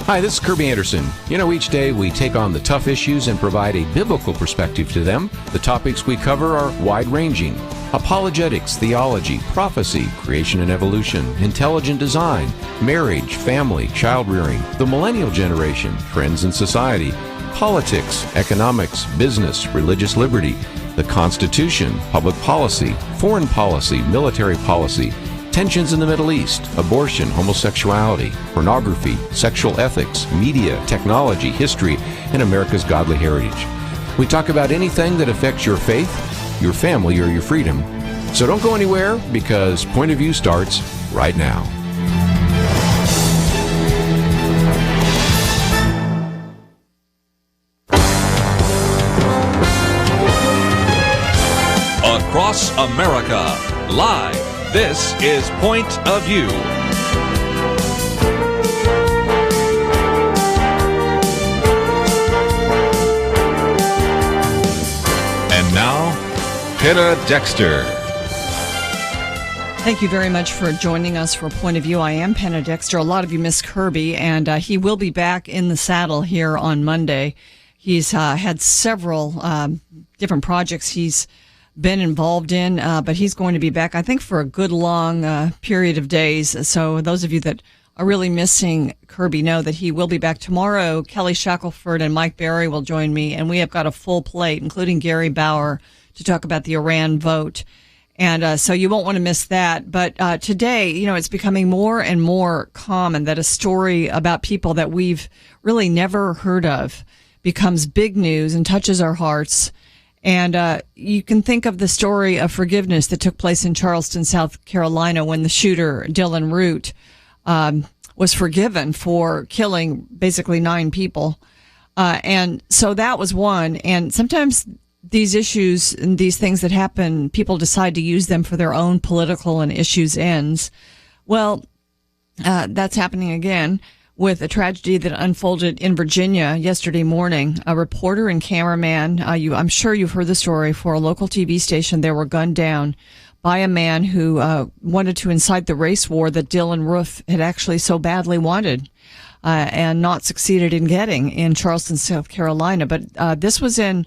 Hi, this is Kirby Anderson. You know, each day we take on the tough issues and provide a biblical perspective to them. The topics we cover are wide-ranging: apologetics, theology, prophecy, creation and evolution, intelligent design, marriage, family, child-rearing, the millennial generation, trends in society, politics, economics, business, religious liberty, the Constitution, public policy, foreign policy, military policy, tensions in the Middle East, abortion, homosexuality, pornography, sexual ethics, media, technology, history, and America's godly heritage. We talk about anything that affects your faith, your family, or your freedom. So don't go anywhere, because Point of View starts right now. Across America, live. This is Point of View. And now, Penna Dexter. Thank you very much for joining us for Point of View. I am Penna Dexter. A lot of you miss Kirby, and he will be back in the saddle here on Monday. He's had several different projects he's been involved in, but he's going to be back, I think, for a good long period of days. So those of you that are really missing Kirby know that he will be back tomorrow. Kelly Shackelford and Mike Berry will join me, and we have got a full plate, including Gary Bauer, to talk about the Iran vote. And so you won't want to miss that. But today, you know, it's becoming more and more common that a story about people that we've really never heard of becomes big news and touches our hearts. And you can think of the story of forgiveness that took place in Charleston, South Carolina, when the shooter, Dylan Root, was forgiven for killing basically 9 people. And so that was one. And sometimes these issues and these things that happen, people decide to use them for their own political and issues ends. Well, that's happening again with a tragedy that unfolded in Virginia yesterday morning. A reporter and cameraman, I'm sure you've heard the story, for a local TV station, they were gunned down by a man who wanted to incite the race war that Dylan Roof had actually so badly wanted and not succeeded in getting in Charleston, South Carolina. But this was in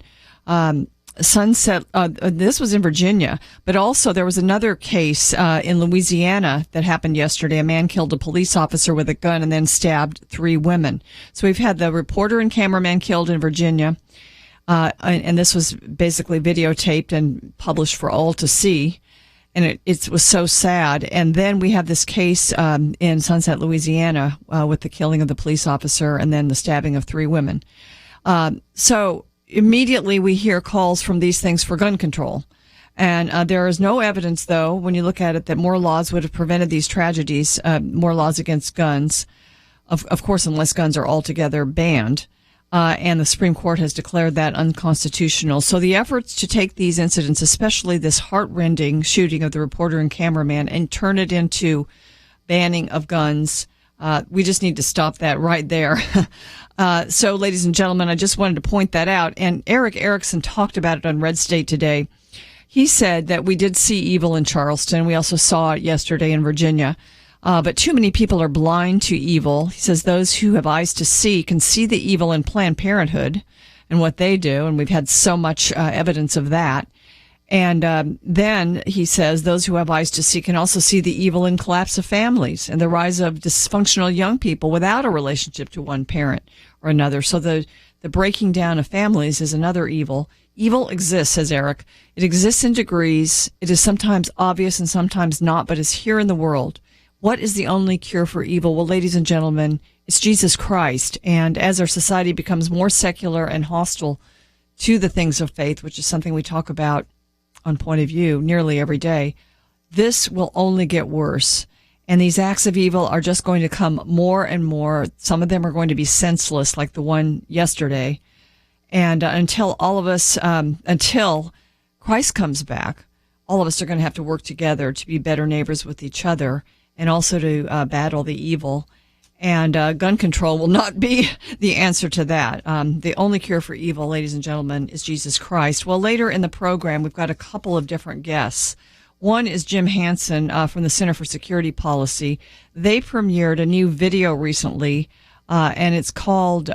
this was in Virginia, but also there was another case in Louisiana that happened yesterday. A man killed a police officer with a gun and then stabbed 3 women. So we've had the reporter and cameraman killed in Virginia, and this was basically videotaped and published for all to see, and it was so sad. And then we have this case in Sunset, Louisiana, with the killing of the police officer and then the stabbing of 3 women. So immediately we hear calls from these things for gun control. And there is no evidence, though, when you look at it, that more laws would have prevented these tragedies, more laws against guns, of course, unless guns are altogether banned. And the Supreme Court has declared that unconstitutional. So the efforts to take these incidents, especially this heart-rending shooting of the reporter and cameraman, and turn it into banning of guns, we just need to stop that right there. So, ladies and gentlemen, I just wanted to point that out. And Eric Erickson talked about it on Red State today. He said that we did see evil in Charleston. We also saw it yesterday in Virginia. But too many people are blind to evil. He says those who have eyes to see can see the evil in Planned Parenthood and what they do. And we've had so much evidence of that. And then he says those who have eyes to see can also see the evil in collapse of families and the rise of dysfunctional young people without a relationship to one parent or another. So the breaking down of families is another evil. Evil exists, says Eric. It exists in degrees. It is sometimes obvious and sometimes not, but it's here in the world. What is the only cure for evil? Well, ladies and gentlemen, it's Jesus Christ. And as our society becomes more secular and hostile to the things of faith, which is something we talk about on Point of View nearly every day, this will only get worse. And these acts of evil are just going to come more and more. Some of them are going to be senseless, like the one yesterday. And until Christ comes back, all of us are going to have to work together to be better neighbors with each other and also to battle the evil. And gun control will not be the answer to that. The only cure for evil, ladies and gentlemen, is Jesus Christ. Well, later in the program, we've got a couple of different guests. One is Jim Hanson from the Center for Security Policy. They premiered a new video recently and it's called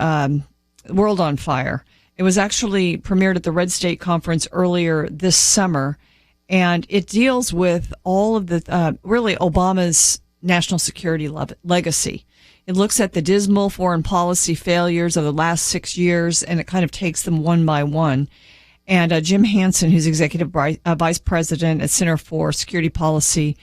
World on Fire. It was actually premiered at the Red State Conference earlier this summer, and it deals with all of the really Obama's national security legacy. It looks at the dismal foreign policy failures of the last 6 years, and it kind of takes them one by one. And Jim Hanson, who's executive vice president at Center for Security Policy,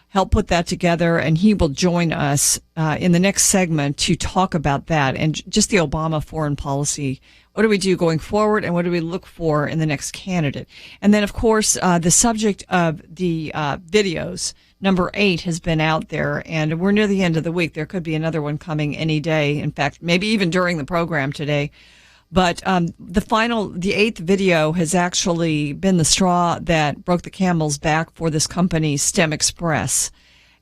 helped put that together, and he will join us in the next segment to talk about that and just the Obama foreign policy. What do we do going forward, and what do we look for in the next candidate? And then, of course, the subject of the videos, number 8, has been out there, and we're near the end of the week. There could be another one coming any day. In fact, maybe even during the program today. But the 8th video has actually been the straw that broke the camel's back for this company, StemExpress.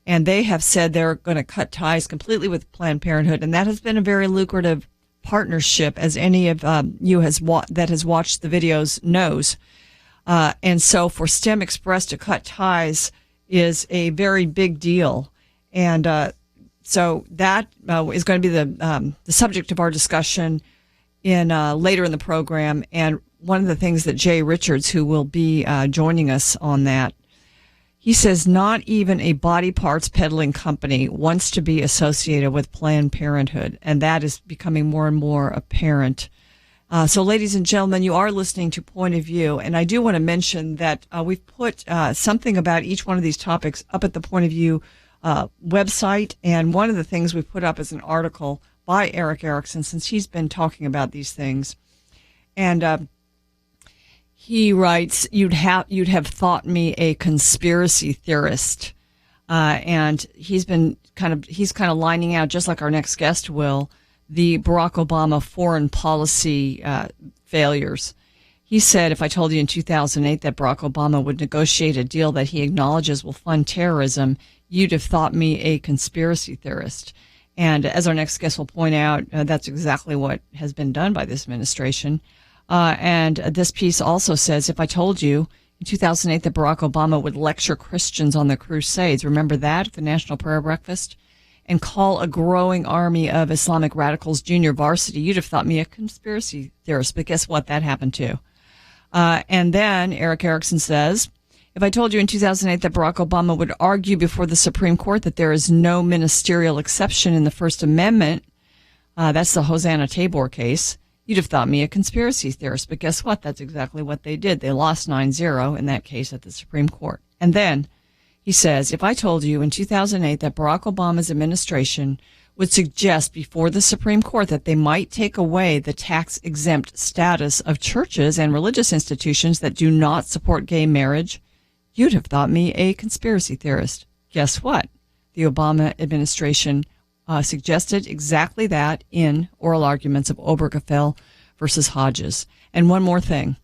And they have said they're going to cut ties completely with Planned Parenthood. And that has been a very lucrative partnership, as any of you that has watched the videos knows. And so for StemExpress to cut ties is a very big deal. And so that is going to be the subject of our discussion in later in the program. And one of the things that Jay Richards, who will be joining us on that, he says not even a body parts peddling company wants to be associated with Planned Parenthood, and that is becoming more and more apparent. So, ladies and gentlemen, you are listening to Point of View, and I do want to mention that we've put something about each one of these topics up at the Point of View website, and one of the things we put up is an article by Eric Erickson, since he's been talking about these things. And he writes, you'd have thought me a conspiracy theorist. And he's kind of lining out, just like our next guest will, the Barack Obama foreign policy failures. He said, if I told you in 2008 that Barack Obama would negotiate a deal that he acknowledges will fund terrorism, you'd have thought me a conspiracy theorist. And as our next guest will point out, that's exactly what has been done by this administration. And this piece also says, if I told you in 2008 that Barack Obama would lecture Christians on the Crusades, remember that, the National Prayer Breakfast, and call a growing army of Islamic radicals junior varsity, you'd have thought me a conspiracy theorist. But guess what? That happened too. And then Eric Erickson says, if I told you in 2008 that Barack Obama would argue before the Supreme Court that there is no ministerial exception in the First Amendment, that's the Hosanna Tabor case, you'd have thought me a conspiracy theorist. But guess what? That's exactly what they did. They lost 9-0 in that case at the Supreme Court. And then he says, if I told you in 2008 that Barack Obama's administration would suggest before the Supreme Court that they might take away the tax-exempt status of churches and religious institutions that do not support gay marriage, you'd have thought me a conspiracy theorist. Guess what? The Obama administration suggested exactly that in oral arguments of Obergefell versus Hodges. And one more thing.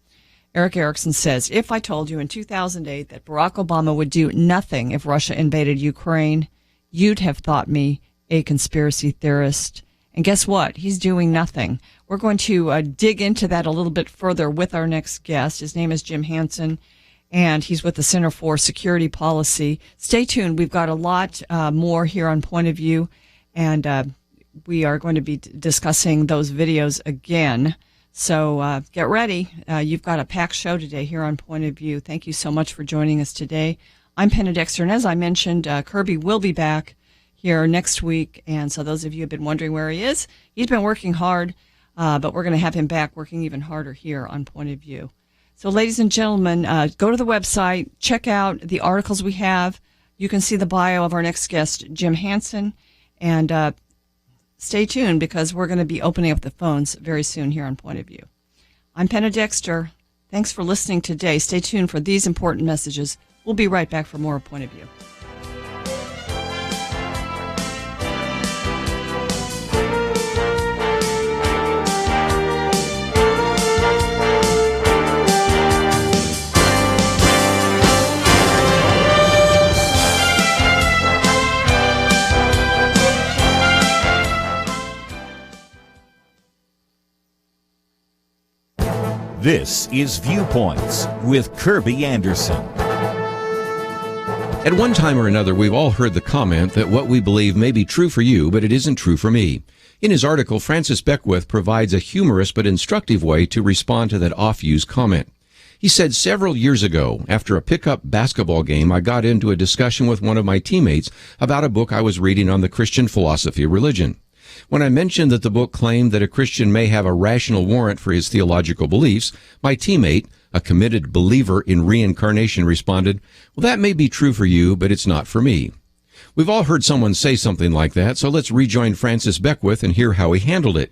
Eric Erickson says, if I told you in 2008 that Barack Obama would do nothing if Russia invaded Ukraine, you'd have thought me a conspiracy theorist. And guess what? He's doing nothing. We're going to dig into that a little bit further with our next guest. His name is Jim Hanson, and he's with the Center for Security Policy. Stay tuned. We've got a lot more here on Point of View, and we are going to be discussing those videos again. So get ready. You've got a packed show today here on Point of View. Thank you so much for joining us today. I'm Penna Dexter, and as I mentioned, Kirby will be back here next week. And so those of you who have been wondering where he is, he's been working hard, but we're going to have him back working even harder here on Point of View. So, ladies and gentlemen, go to the website, check out the articles we have. You can see the bio of our next guest, Jim Hanson, and stay tuned because we're going to be opening up the phones very soon here on Point of View. I'm Penna Dexter. Thanks for listening today. Stay tuned for these important messages. We'll be right back for more Point of View. This is Viewpoints with Kirby Anderson. At one time or another, we've all heard the comment that what we believe may be true for you, but it isn't true for me. In his article, Francis Beckwith provides a humorous but instructive way to respond to that oft-used comment. He said, several years ago, after a pickup basketball game, I got into a discussion with one of my teammates about a book I was reading on the Christian philosophy of religion. When I mentioned that the book claimed that a Christian may have a rational warrant for his theological beliefs, my teammate, a committed believer in reincarnation, responded, well, that may be true for you, but it's not for me. We've all heard someone say something like that, so let's rejoin Francis Beckwith and hear how he handled it.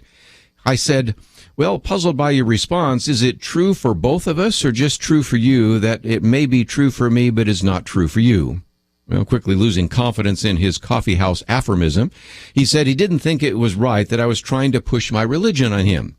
I said, well, puzzled by your response, is it true for both of us or just true for you that it may be true for me, but is not true for you? Well, quickly losing confidence in his coffeehouse aphorism, he said he didn't think it was right that I was trying to push my religion on him.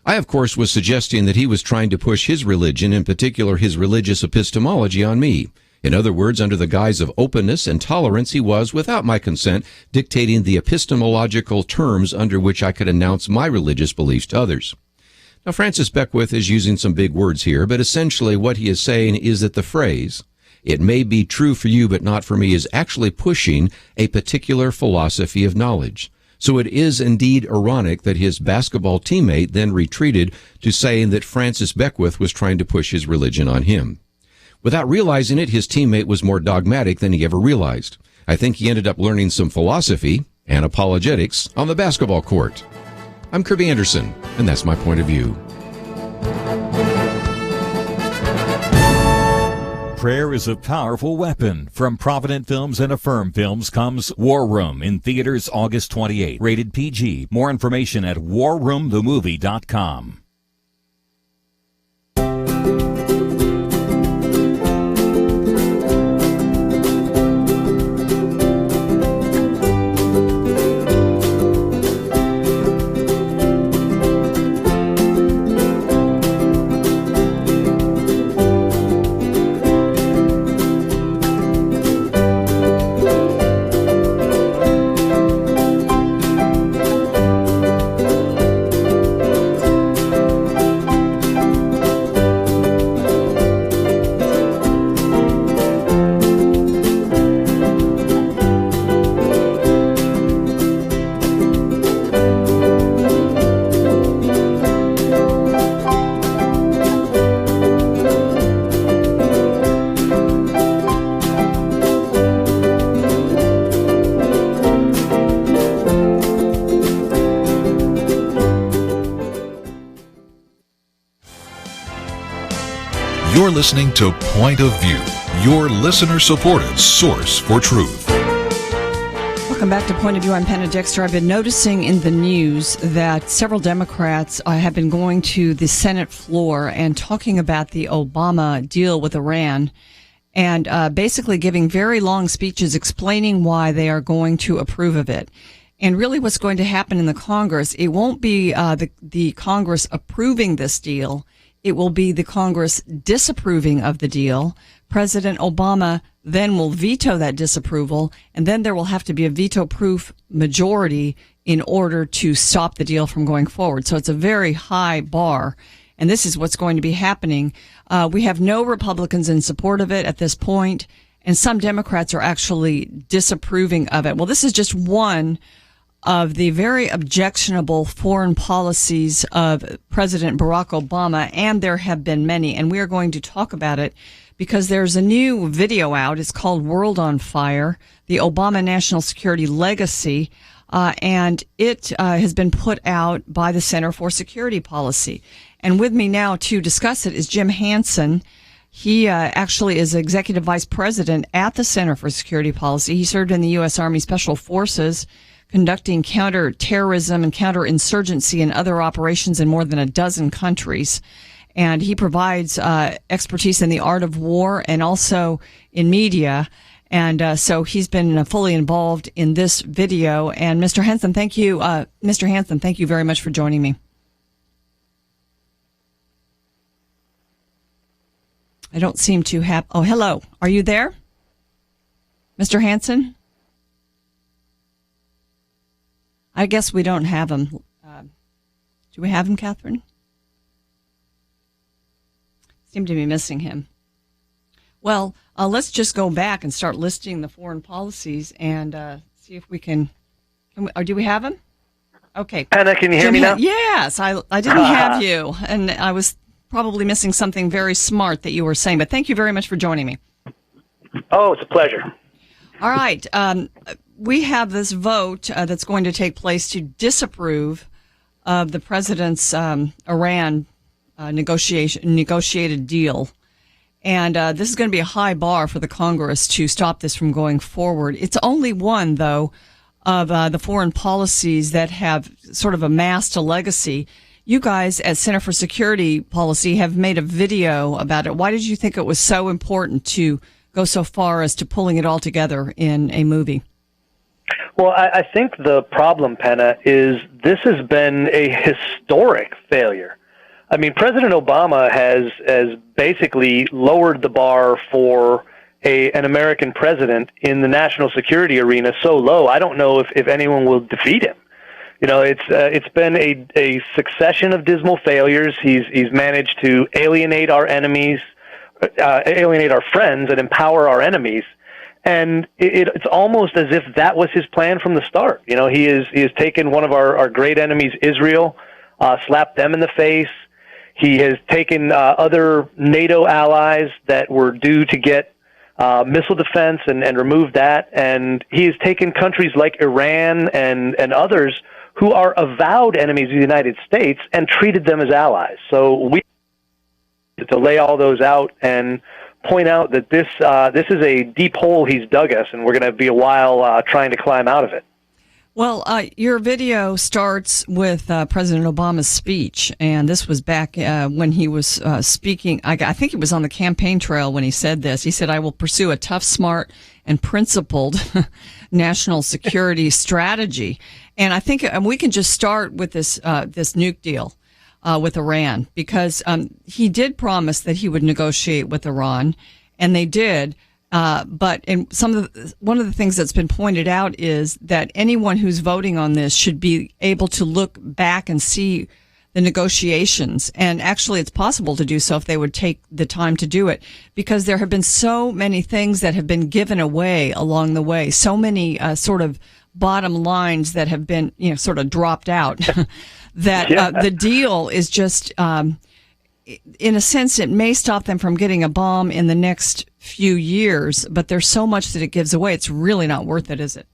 I, of course, was suggesting that he was trying to push his religion, in particular his religious epistemology, on me. In other words, under the guise of openness and tolerance, he was, without my consent, dictating the epistemological terms under which I could announce my religious beliefs to others. Now, Francis Beckwith is using some big words here, but essentially what he is saying is that the phrase, it may be true for you but not for me, is actually pushing a particular philosophy of knowledge. So it is indeed ironic that his basketball teammate then retreated to saying that Francis Beckwith was trying to push his religion on him. Without realizing it, his teammate was more dogmatic than he ever realized. I think he ended up learning some philosophy and apologetics on the basketball court. I'm Kirby Anderson, and that's my point of view. Prayer is a powerful weapon. From Provident Films and Affirm Films comes War Room in theaters August 28. Rated PG. More information at warroomthemovie.com. You're listening to Point of View, your listener-supported source for truth. Welcome back to Point of View. I'm Penna Dexter. I've been noticing in the news that several Democrats have been going to the Senate floor and talking about the Obama deal with Iran and basically giving very long speeches explaining why they are going to approve of it. And really what's going to happen in the Congress, it won't be the Congress approving this deal. It will be the Congress disapproving of the deal. President Obama then will veto that disapproval, and then there will have to be a veto-proof majority in order to stop the deal from going forward. So it's a very high bar, and this is what's going to be happening. We have no Republicans in support of it at this point, and some Democrats are actually disapproving of it. Well, this is just one of the very objectionable foreign policies of President Barack Obama, and there have been many, and we are going to talk about it because there's a new video out. It's called World on Fire, the Obama National Security Legacy, and it has been put out by the Center for Security Policy. And with me now to discuss it is Jim Hanson. He actually is Executive Vice President at the Center for Security Policy. He served in the U.S. Army Special Forces, conducting counterterrorism and counterinsurgency and other operations in more than a dozen countries. And he provides expertise in the art of war and also in media. And so he's been fully involved in this video. And Mr. Hanson, thank you. Mr. Hanson, thank you very much for joining me. I don't seem to have... Oh, hello. Are you there? Mr. Hanson? I guess we don't have him. Do we have him, Catherine? Seem to be missing him. Well, let's just go back and start listing the foreign policies and see if we can or do we have them? Okay. Anna, can you hear me now? Yes, I didn't have you, and I was probably missing something very smart that you were saying, but thank you very much for joining me. Oh, it's a pleasure. All right. We have this vote that's going to take place to disapprove of the president's Iran negotiated deal. And this is going to be a high bar for the Congress to stop this from going forward. It's only one, though, of the foreign policies that have sort of amassed a legacy. You guys at Center for Security Policy have made a video about it. Why did you think it was so important to go so far as to pulling it all together in a movie? Well, I think the problem, Penna, is this has been a historic failure. I mean, President Obama has basically lowered the bar for an American president in the national security arena so low, I don't know if anyone will defeat him. You know, it's been a succession of dismal failures. He's managed to alienate our enemies, alienate our friends, and empower our enemies. And it's almost as if that was his plan from the start. You know, he has taken one of our great enemies, Israel, slapped them in the face. He has taken other NATO allies that were due to get missile defense and removed that. And he has taken countries like Iran and others who are avowed enemies of the United States and treated them as allies. So we need to lay all those out and point out that this is a deep hole he's dug us, and we're going to be a while trying to climb out of it. Well, your video starts with President Obama's speech, and this was back when he was speaking. I think it was on the campaign trail when he said this. He said, "I will pursue a tough, smart, and principled national security strategy." And I think we can just start with this nuke deal with Iran, because he did promise that he would negotiate with Iran, and they did. But one of the things that's been pointed out is that anyone who's voting on this should be able to look back and see the negotiations. And actually, it's possible to do so if they would take the time to do it, because there have been so many things that have been given away along the way, so many sort of bottom lines that have been, sort of dropped out, that the deal is just, in a sense, it may stop them from getting a bomb in the next few years, but there's so much that it gives away. It's really not worth it, is it?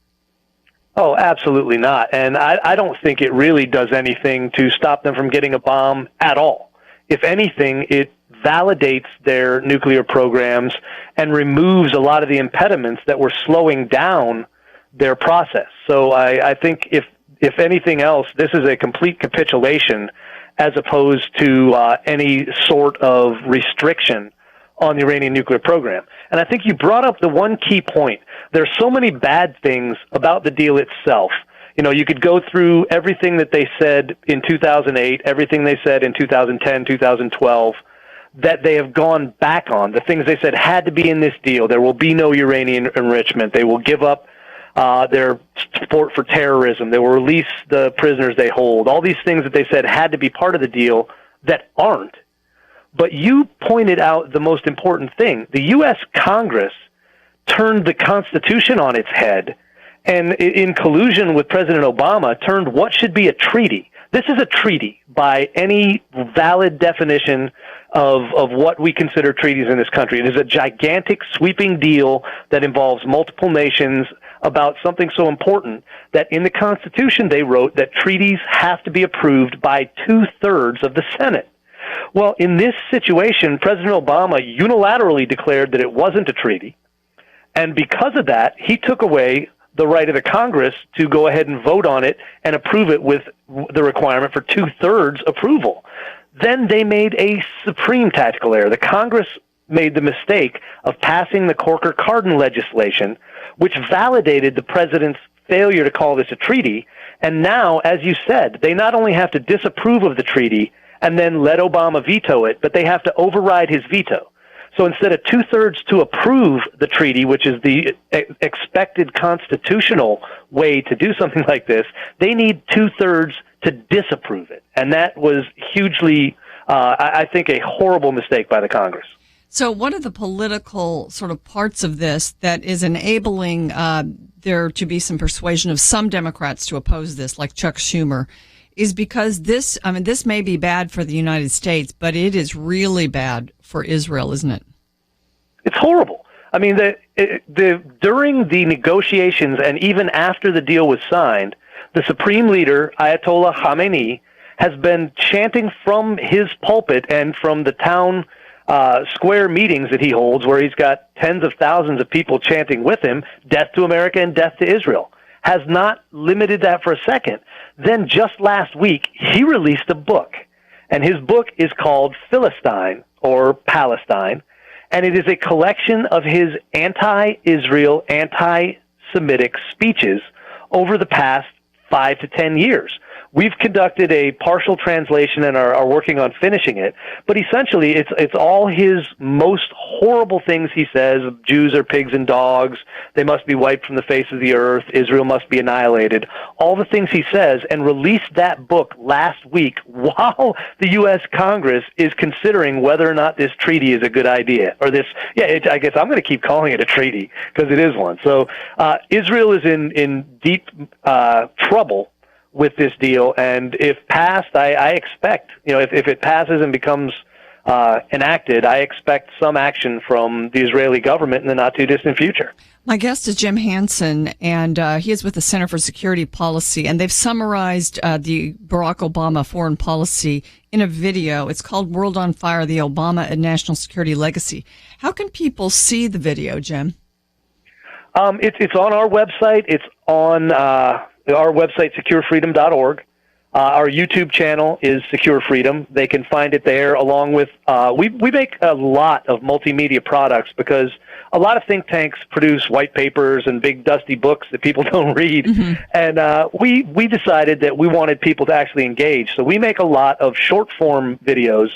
Oh, absolutely not. And I don't think it really does anything to stop them from getting a bomb at all. If anything, it validates their nuclear programs and removes a lot of the impediments that were slowing down their process. So I think if anything else, this is a complete capitulation as opposed to any sort of restriction on the Iranian nuclear program. And I think you brought up the one key point. There's so many bad things about the deal itself. You could go through everything that they said in 2008, everything they said in 2010, 2012, that they have gone back on. The things they said had to be in this deal. There will be no uranium enrichment. They will give up their support for terrorism. They will release the prisoners they hold. All these things that they said had to be part of the deal that aren't. But you pointed out the most important thing. The U.S. Congress turned the Constitution on its head and, in collusion with President Obama, turned what should be a treaty. This is a treaty by any valid definition of what we consider treaties in this country. It is a gigantic, sweeping deal that involves multiple nations about something so important that in the Constitution they wrote that treaties have to be approved by 2/3 of the Senate. Well, in this situation, President Obama unilaterally declared that it wasn't a treaty, and because of that, he took away the right of the Congress to go ahead and vote on it and approve it with the requirement for 2/3 approval. Then they made a supreme tactical error. The Congress made the mistake of passing the Corker-Cardin legislation, which validated the president's failure to call this a treaty. And now, as you said, they not only have to disapprove of the treaty and then let Obama veto it, but they have to override his veto. So instead of 2/3 to approve the treaty, which is the expected constitutional way to do something like this, they need 2/3 to disapprove it. And that was hugely, I think, a horrible mistake by the Congress. So one of the political sort of parts of this that is enabling there to be some persuasion of some Democrats to oppose this, like Chuck Schumer, is because this may be bad for the United States, but it is really bad for Israel, isn't it? It's horrible. I mean, during the negotiations and even after the deal was signed, the supreme leader, Ayatollah Khamenei, has been chanting from his pulpit and from the town square meetings that he holds, where he's got tens of thousands of people chanting with him, death to America and death to Israel, has not limited that for a second. Then just last week, he released a book, and his book is called Philistine, or Palestine, and it is a collection of his anti-Israel, anti-Semitic speeches over the past 5 to 10 years. We've conducted a partial translation and are working on finishing it. But essentially, it's all his most horrible things he says. Jews are pigs and dogs. They must be wiped from the face of the earth. Israel must be annihilated. All the things he says, and released that book last week while the U.S. Congress is considering whether or not this treaty is a good idea. Or this, I guess I'm going to keep calling it a treaty because it is one. So Israel is in deep trouble with this deal, and if passed, I expect, if it passes and becomes enacted, I expect some action from the Israeli government in the not-too-distant future. My guest is Jim Hanson, and he is with the Center for Security Policy, and they've summarized the Barack Obama foreign policy in a video. It's called World on Fire, the Obama and National Security Legacy. How can people see the video, Jim? It's on our website. It's on our website, securefreedom.org. Our YouTube channel is Secure Freedom. They can find it there, along with we make a lot of multimedia products because a lot of think tanks produce white papers and big dusty books that people don't read. Mm-hmm. And we decided that we wanted people to actually engage. So we make a lot of short-form videos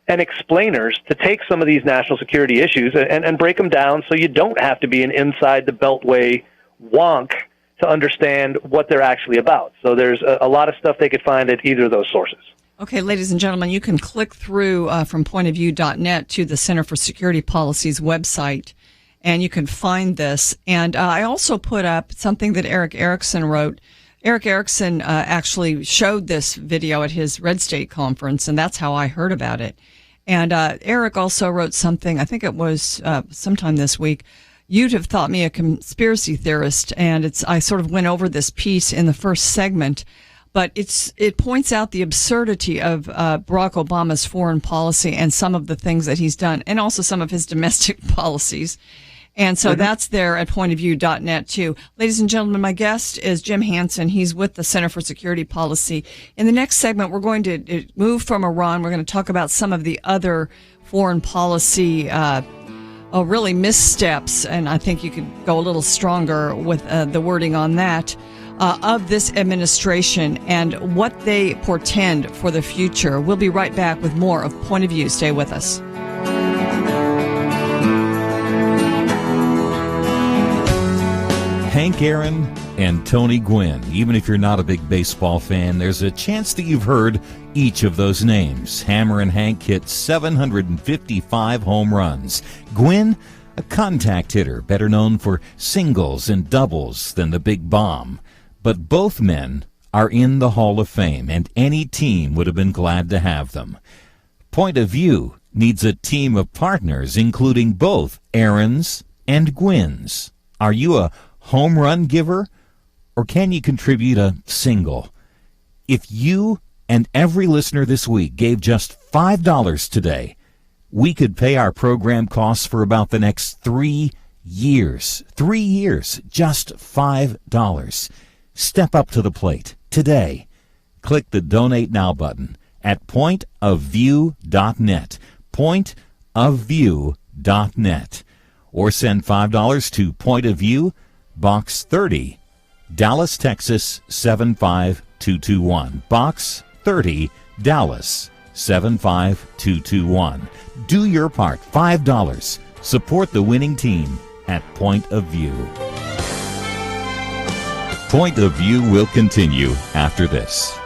and explainers to take some of these national security issues and break them down so you don't have to be an inside-the-beltway wonk to understand what they're actually about. So there's a lot of stuff they could find at either of those sources. Okay, ladies and gentlemen, you can click through from pointofview.net to the Center for Security Policy's website, and you can find this. And I also put up something that Eric Erickson wrote. Eric Erickson actually showed this video at his Red State conference, and that's how I heard about it. And Eric also wrote something, I think it was sometime this week. You'd have thought me a conspiracy theorist, and I sort of went over this piece in the first segment, but it points out the absurdity of Barack Obama's foreign policy and some of the things that he's done, and also some of his domestic policies. And so that's there at pointofview.net too. Ladies and gentlemen, my guest is Jim Hanson. He's with the Center for Security Policy. In the next segment, we're going to move from Iran. We're going to talk about some of the other foreign policy really missteps, and I think you could go a little stronger with the wording on that, of this administration and what they portend for the future. We'll be right back with more of Point of View. Stay with us. Hank Aaron and Tony Gwynn. Even if you're not a big baseball fan, there's a chance that you've heard each of those names. Hammer and Hank hit 755 home runs. Gwynn, a contact hitter, better known for singles and doubles than the big bomb. But both men are in the Hall of Fame, and any team would have been glad to have them. Point of View needs a team of partners, including both Aarons and Gwynns. Are you a home run giver, or can you contribute a single? If you and every listener this week gave just $5 today, we could pay our program costs for about the next 3 years. 3 years, just $5. Step up to the plate today. Click the Donate Now button at pointofview.net, pointofview.net, or send $5 to Point of View, Box 30, Dallas, Texas 75221. Box 30, Dallas 75221. Do your part, $5. Support the winning team at Point of View. Point of View will continue after this.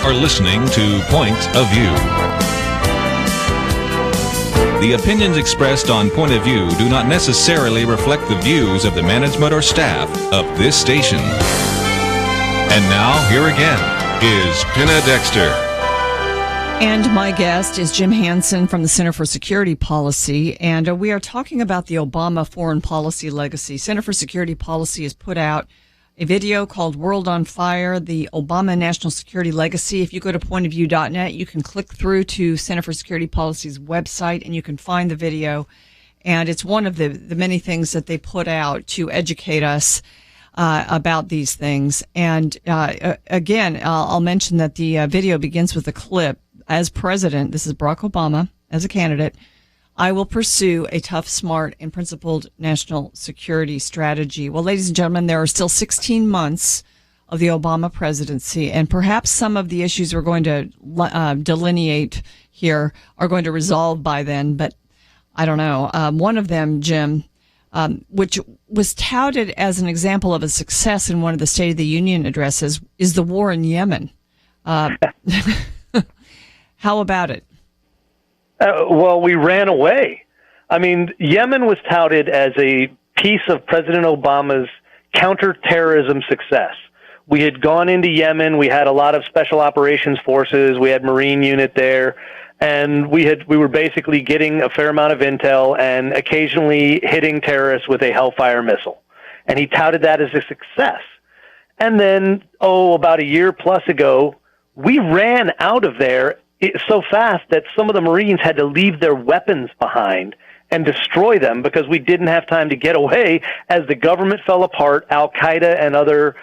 are listening to Point of View. The opinions expressed on Point of View do not necessarily reflect the views of the management or staff of this station. And now, here again, is Pinna Dexter. And my guest is Jim Hanson from the Center for Security Policy, and we are talking about the Obama foreign policy legacy. Center for Security Policy has put out a video called World on Fire, the Obama National Security Legacy. If you go to pointofview.net, you can click through to Center for Security Policy's website, and you can find the video. And it's one of the many things that they put out to educate us about these things. And again, I'll mention that the video begins with a clip. As president, this is Barack Obama, as a candidate, I will pursue a tough, smart, and principled national security strategy. Well, ladies and gentlemen, there are still 16 months of the Obama presidency, and perhaps some of the issues we're going to delineate here are going to resolve by then, but I don't know. One of them, Jim, which was touted as an example of a success in one of the State of the Union addresses, is the war in Yemen. How about it? Well, we ran away. I mean, Yemen was touted as a piece of President Obama's counterterrorism success. We had gone into Yemen. We had a lot of special operations forces. We had Marine unit there. And we were basically getting a fair amount of intel and occasionally hitting terrorists with a Hellfire missile. And he touted that as a success. And then, about a year plus ago, we ran out of there so fast that some of the Marines had to leave their weapons behind and destroy them because we didn't have time to get away as the government fell apart. Al-Qaeda and other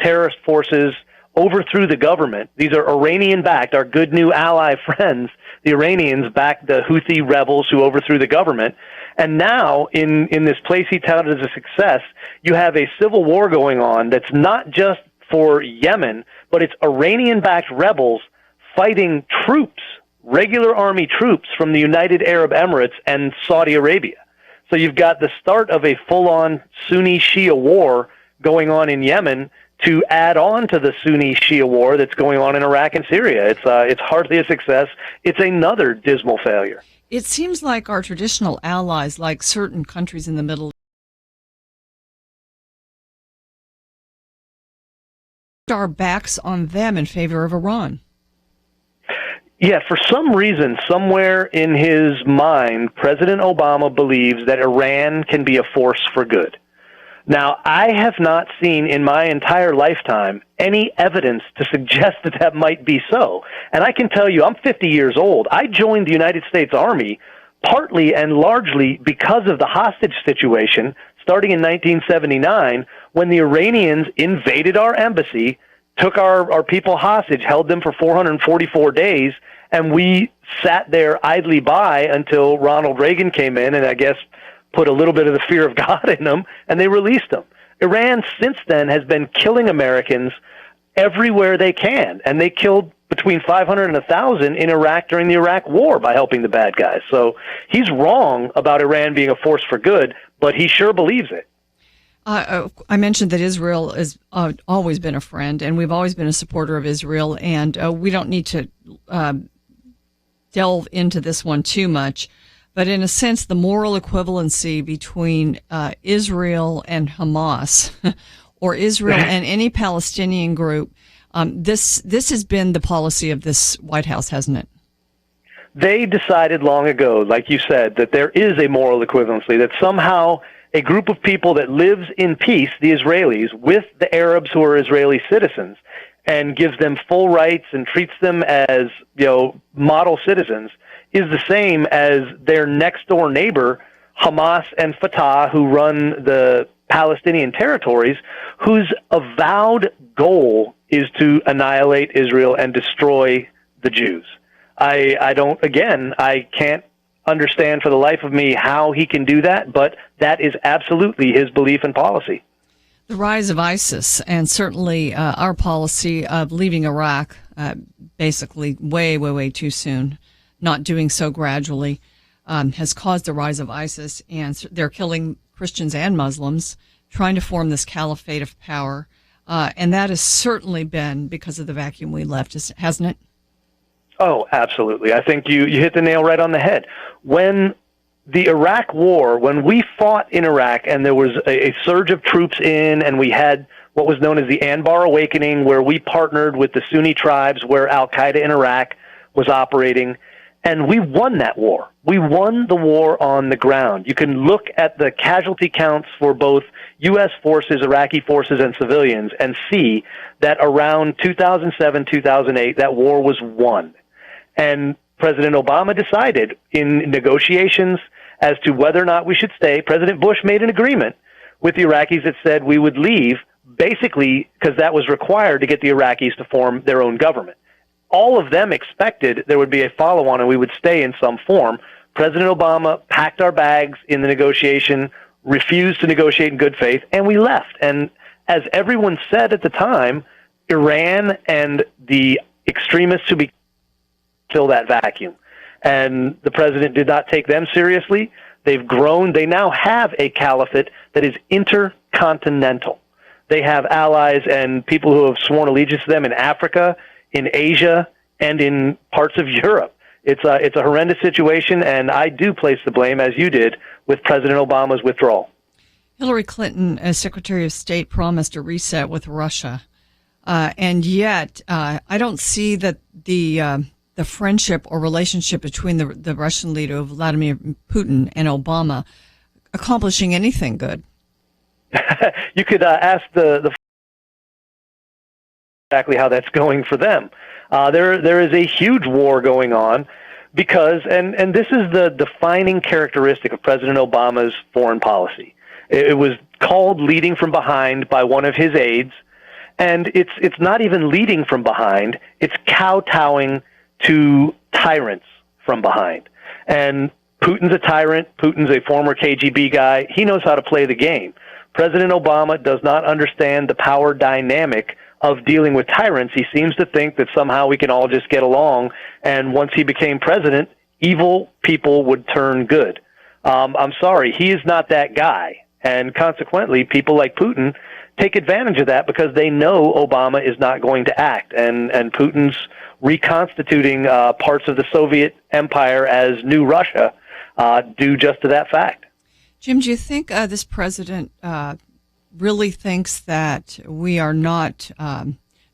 terrorist forces overthrew the government. These are Iranian-backed, our good new ally friends. The Iranians backed the Houthi rebels who overthrew the government. And now, in this place he touted as a success, you have a civil war going on that's not just for Yemen, but it's Iranian-backed rebels fighting troops, regular army troops from the United Arab Emirates and Saudi Arabia. So you've got the start of a full-on Sunni-Shia war going on in Yemen to add on to the Sunni-Shia war that's going on in Iraq and Syria. It's hardly a success. It's another dismal failure. It seems like our traditional allies, like certain countries in the Middle East, our backs on them in favor of Iran. Yeah, for some reason, somewhere in his mind, President Obama believes that Iran can be a force for good. Now, I have not seen in my entire lifetime any evidence to suggest that that might be so. And I can tell you, I'm 50 years old. I joined the United States Army partly and largely because of the hostage situation starting in 1979 when the Iranians invaded our embassy, took our people hostage, held them for 444 days, and we sat there idly by until Ronald Reagan came in and I guess put a little bit of the fear of God in them, and they released them. Iran since then has been killing Americans everywhere they can, and they killed between 500 and 1,000 in Iraq during the Iraq War by helping the bad guys. So he's wrong about Iran being a force for good, but he sure believes it. I mentioned that Israel has always been a friend, and we've always been a supporter of Israel, and we don't need to delve into this one too much. But in a sense, the moral equivalency between Israel and Hamas, or Israel and any Palestinian group, this has been the policy of this White House, hasn't it? They decided long ago, like you said, that there is a moral equivalency, that somehow a group of people that lives in peace, the Israelis, with the Arabs who are Israeli citizens, and gives them full rights and treats them as, model citizens, is the same as their next-door neighbor, Hamas and Fatah, who run the Palestinian territories, whose avowed goal is to annihilate Israel and destroy the Jews. I can't understand for the life of me how he can do that, but that is absolutely his belief and policy. The rise of ISIS, and certainly our policy of leaving Iraq basically way, way, way too soon, not doing so gradually, has caused the rise of ISIS, and they're killing Christians and Muslims, trying to form this caliphate of power. And that has certainly been because of the vacuum we left, hasn't it? Oh, absolutely. I think you hit the nail right on the head. When the Iraq War, when we fought in Iraq and there was a surge of troops in, and we had what was known as the Anbar Awakening, where we partnered with the Sunni tribes where al-Qaeda in Iraq was operating, and we won that war. We won the war on the ground. You can look at the casualty counts for both U.S. forces, Iraqi forces, and civilians and see that around 2007, 2008, that war was won. And President Obama decided in negotiations as to whether or not we should stay. President Bush made an agreement with the Iraqis that said we would leave, basically because that was required to get the Iraqis to form their own government. All of them expected there would be a follow-on and we would stay in some form. President Obama packed our bags in the negotiation, refused to negotiate in good faith, and we left. And as everyone said at the time, Iran and the extremists who fill that vacuum. And the president did not take them seriously. They've grown. They now have a caliphate that is intercontinental. They have allies and people who have sworn allegiance to them in Africa, in Asia, and in parts of Europe. It's a horrendous situation, and I do place the blame, as you did, with President Obama's withdrawal. Hillary Clinton, as Secretary of State, promised a reset with Russia. And yet, I don't see that the friendship or relationship between the Russian leader, Vladimir Putin, and Obama accomplishing anything good. You could ask the exactly how that's going for them. There is a huge war going on because, and this is the defining characteristic of President Obama's foreign policy. It was called leading from behind by one of his aides, and it's not even leading from behind. It's kowtowing to tyrants from behind. And Putin's a tyrant. Putin's a former KGB guy. He knows how to play the game. President Obama does not understand the power dynamic of dealing with tyrants. He seems to think that somehow we can all just get along, and once he became president, evil people would turn good. I'm sorry, he is not that guy, and consequently, people like Putin take advantage of that because they know Obama is not going to act, and Putin's reconstituting parts of the Soviet Empire as new Russia due just to that fact. Jim, do you think this president really thinks that we are not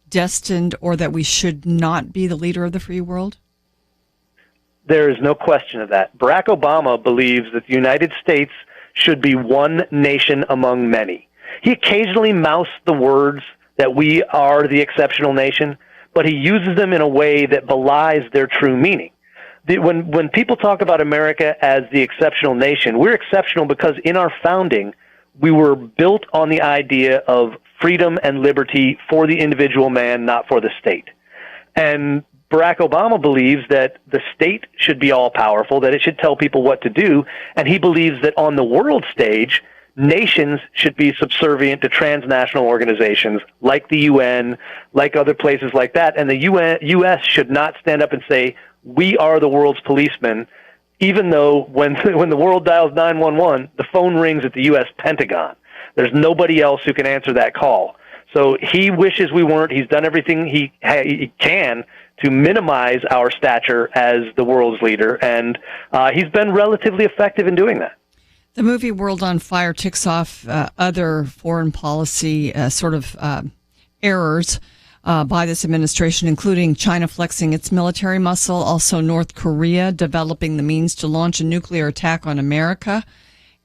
destined or that we should not be the leader of the free world? There is no question of that. Barack Obama believes that the United States should be one nation among many. He occasionally mouths the words that we are the exceptional nation, but he uses them in a way that belies their true meaning. When people talk about America as the exceptional nation, we're exceptional because in our founding, we were built on the idea of freedom and liberty for the individual man, not for the state. And Barack Obama believes that the state should be all-powerful, that it should tell people what to do, and he believes that on the world stage, nations should be subservient to transnational organizations like the UN, like other places like that, and the U.S. should not stand up and say, we are the world's policemen, even though when the world dials 911, the phone rings at the U.S. Pentagon. There's nobody else who can answer that call. So he wishes we weren't. He's done everything he can to minimize our stature as the world's leader, and he's been relatively effective in doing that. The movie World on Fire ticks off other foreign policy errors by this administration, including China flexing its military muscle, also North Korea developing the means to launch a nuclear attack on America,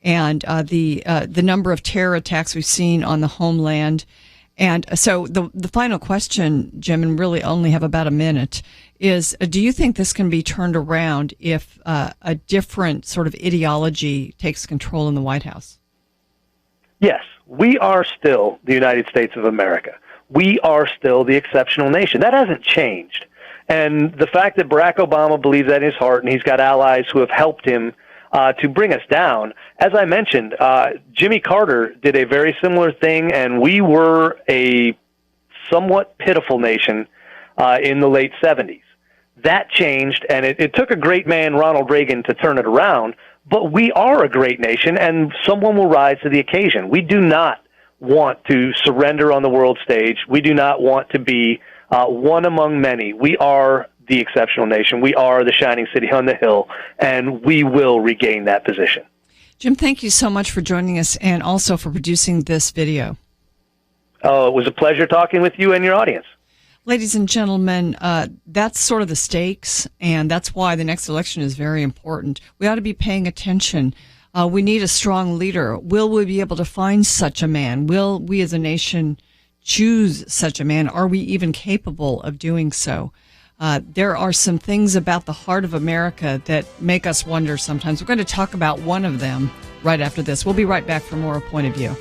and the number of terror attacks we've seen on the homeland. And so the final question, Jim, and really only have about a minute, is do you think this can be turned around if a different sort of ideology takes control in the White House? Yes, we are still the United States of America. We are still the exceptional nation. That hasn't changed. And the fact that Barack Obama believes that in his heart, and he's got allies who have helped him to bring us down. As I mentioned, Jimmy Carter did a very similar thing, and we were a somewhat pitiful nation in the late 70s. That changed, and it took a great man, Ronald Reagan, to turn it around, but we are a great nation, and someone will rise to the occasion. We do not want to surrender on the world stage. We do not want to be one among many. We are the exceptional nation. We are the shining city on the hill, and we will regain that position. Jim, thank you so much for joining us and also for producing this video. Oh, it was a pleasure talking with you and your audience. Ladies and gentlemen, that's sort of the stakes, and that's why the next election is very important. We ought to be paying attention. We need a strong leader. Will we be able to find such a man? Will we as a nation choose such a man? Are we even capable of doing so? There are some things about the heart of America that make us wonder sometimes. We're going to talk about one of them right after this. We'll be right back for more Point of View.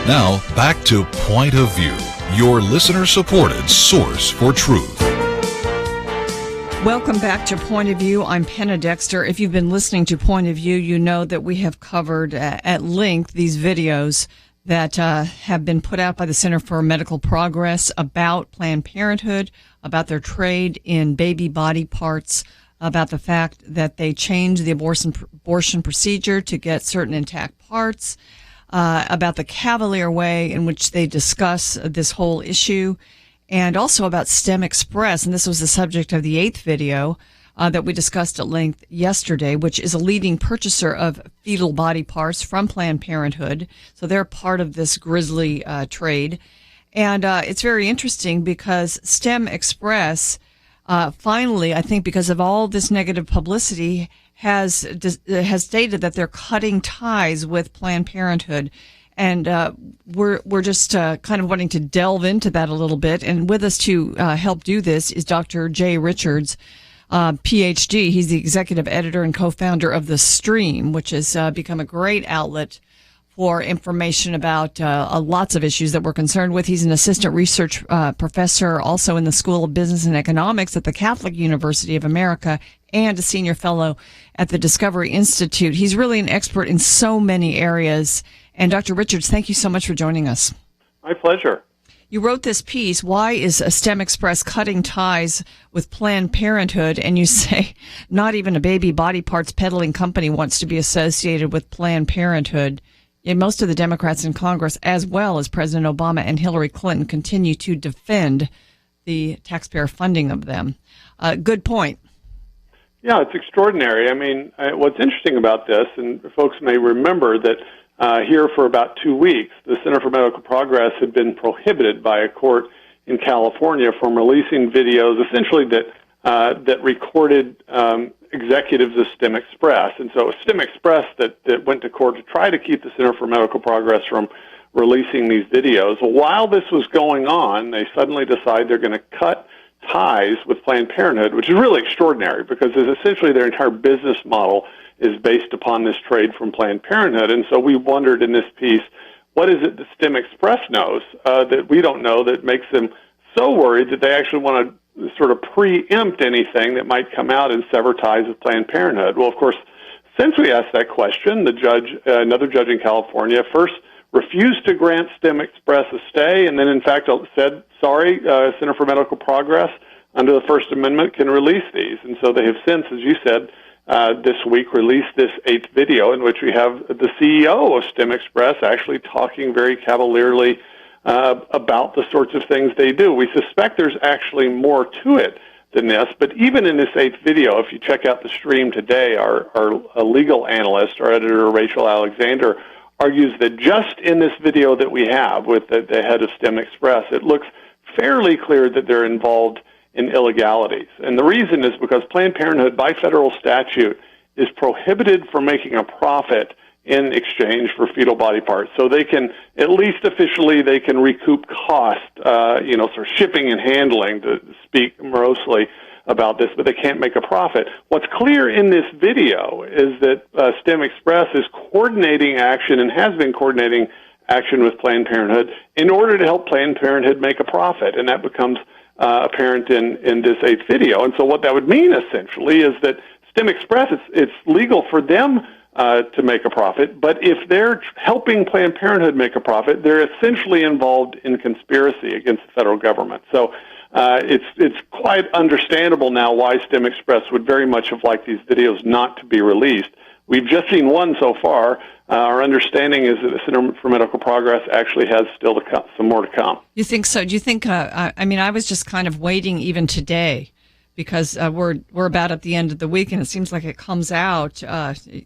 Now, back to Point of View, your listener-supported source for truth. Welcome back to Point of View. I'm Penna Dexter. If you've been listening to Point of View, you know that we have covered at length these videos that have been put out by the Center for Medical Progress about Planned Parenthood, about their trade in baby body parts, about the fact that they changed the abortion procedure to get certain intact parts, about the cavalier way in which they discuss this whole issue, and also about StemExpress. And this was the subject of the 8th video that we discussed at length yesterday, which is a leading purchaser of fetal body parts from Planned Parenthood. So they're part of this grisly trade. And it's very interesting because StemExpress, finally, I think because of all this negative publicity, has stated that they're cutting ties with Planned Parenthood. And we're just kind of wanting to delve into that a little bit. And with us to help do this is Dr. Jay Richards, PhD. He's the executive editor and co-founder of The Stream, which has become a great outlet for information about lots of issues that we're concerned with. He's an assistant research professor also in the School of Business and Economics at the Catholic University of America and a senior fellow at the Discovery Institute. He's really an expert in so many areas. And Dr. Richards, thank you so much for joining us. My pleasure. You wrote this piece, Why is StemExpress Cutting Ties with Planned Parenthood? And you say, not even a baby body parts peddling company wants to be associated with Planned Parenthood. Yet most of the Democrats in Congress, as well as President Obama and Hillary Clinton, continue to defend the taxpayer funding of them. Good point. Yeah, it's extraordinary. I mean, what's interesting about this, and folks may remember that here for about 2 weeks, the Center for Medical Progress had been prohibited by a court in California from releasing videos essentially that recorded executives of StemExpress. And so it was StemExpress that went to court to try to keep the Center for Medical Progress from releasing these videos. While this was going on, they suddenly decide they're going to cut ties with Planned Parenthood, which is really extraordinary because essentially their entire business model is based upon this trade from Planned Parenthood. And so we wondered in this piece, what is it that StemExpress knows that we don't know that makes them so worried that they actually want to sort of preempt anything that might come out and sever ties with Planned Parenthood? Well, of course, since we asked that question, the judge, another judge in California, first refused to grant StemExpress a stay, and then in fact said, sorry, Center for Medical Progress, under the First Amendment, can release these. And so they have since, as you said, this week released this 8th video in which we have the CEO of StemExpress actually talking very cavalierly about the sorts of things they do. We suspect there's actually more to it than this, but even in this 8th video, if you check out the stream today, our legal analyst, our editor, Rachel Alexander, argues that just in this video that we have with the head of StemExpress, it looks fairly clear that they're involved in illegalities. And the reason is because Planned Parenthood, by federal statute, is prohibited from making a profit in exchange for fetal body parts. So they can, at least officially, they can recoup cost, sort of shipping and handling, to speak morosely about this, but they can't make a profit. What's clear in this video is that StemExpress is coordinating action and has been coordinating action with Planned Parenthood in order to help Planned Parenthood make a profit, and that becomes apparent in this 8th video. And so what that would mean, essentially, is that StemExpress, it's legal for them to make a profit, but if they're helping Planned Parenthood make a profit, they're essentially involved in conspiracy against the federal government. So it's quite understandable now why StemExpress would very much have liked these videos not to be released. We've just seen one so far. Our understanding is that the Center for Medical Progress actually has still to come, some more to come. You think so? Do you think, I was just kind of waiting even today because we're about at the end of the week, and it seems like it comes out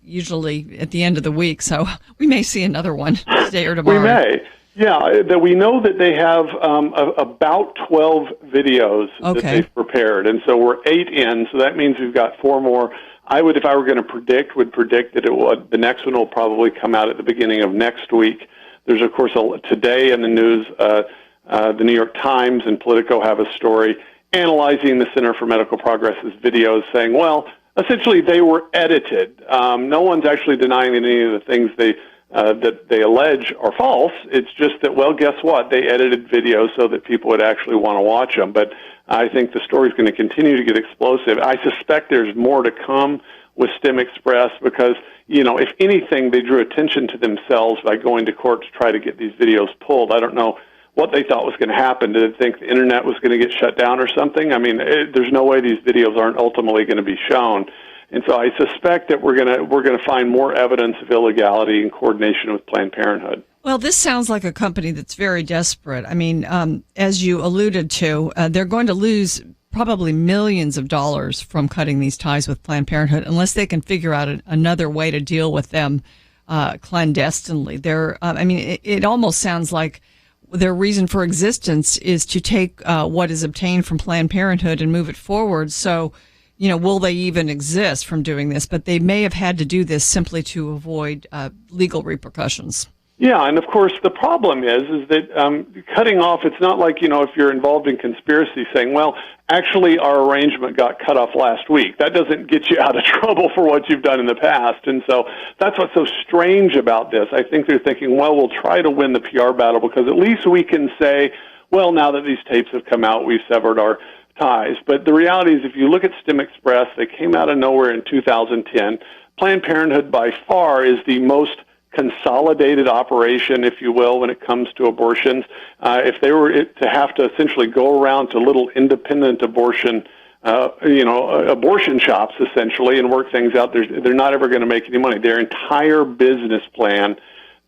usually at the end of the week. So we may see another one today or tomorrow. We may. Yeah, that we know that they have about 12 videos that they've prepared, and so we're 8 in, so that means we've got 4 more. I would, if I were going to predict that the next one will probably come out at the beginning of next week. There's, of course, today in the news, the New York Times and Politico have a story analyzing the Center for Medical Progress's videos, saying, well, essentially they were edited. No one's actually denying that any of the things that they allege are false. It's just that, well, guess what? They edited videos so that people would actually want to watch them. But I think the story's going to continue to get explosive. I suspect there's more to come with StemExpress because, if anything, they drew attention to themselves by going to court to try to get these videos pulled. I don't know what they thought was going to happen. Did they think the internet was going to get shut down or something? I mean, there's no way these videos aren't ultimately going to be shown. And so I suspect that we're going to find more evidence of illegality in coordination with Planned Parenthood. Well, this sounds like a company that's very desperate. I mean, as you alluded to, they're going to lose probably millions of dollars from cutting these ties with Planned Parenthood unless they can figure out another way to deal with them clandestinely. It almost sounds like their reason for existence is to take what is obtained from Planned Parenthood and move it forward. So, will they even exist from doing this? But they may have had to do this simply to avoid legal repercussions. Yeah, and of course the problem is that cutting off, it's not like, if you're involved in conspiracy saying, well, actually our arrangement got cut off last week. That doesn't get you out of trouble for what you've done in the past. And so that's what's so strange about this. I think they're thinking, well, we'll try to win the PR battle because at least we can say, well, now that these tapes have come out, we've severed our ties. But the reality is, if you look at StemExpress, they came out of nowhere in 2010. Planned Parenthood by far is the most consolidated operation, if you will, when it comes to abortions. If they were to have to essentially go around to little independent abortion shops essentially and work things out, they're not ever going to make any money. Their entire business plan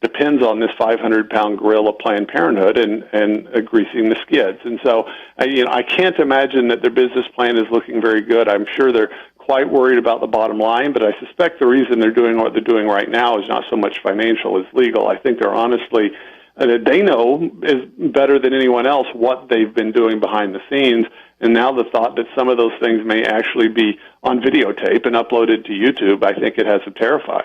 depends on this 500-pound gorilla Planned Parenthood and greasing the skids. And so, I can't imagine that their business plan is looking very good. I'm sure they're quite worried about the bottom line, but I suspect the reason they're doing what they're doing right now is not so much financial as legal. I think they're honestly, they know is better than anyone else what they've been doing behind the scenes, and now the thought that some of those things may actually be on videotape and uploaded to YouTube, I think it has them terrified.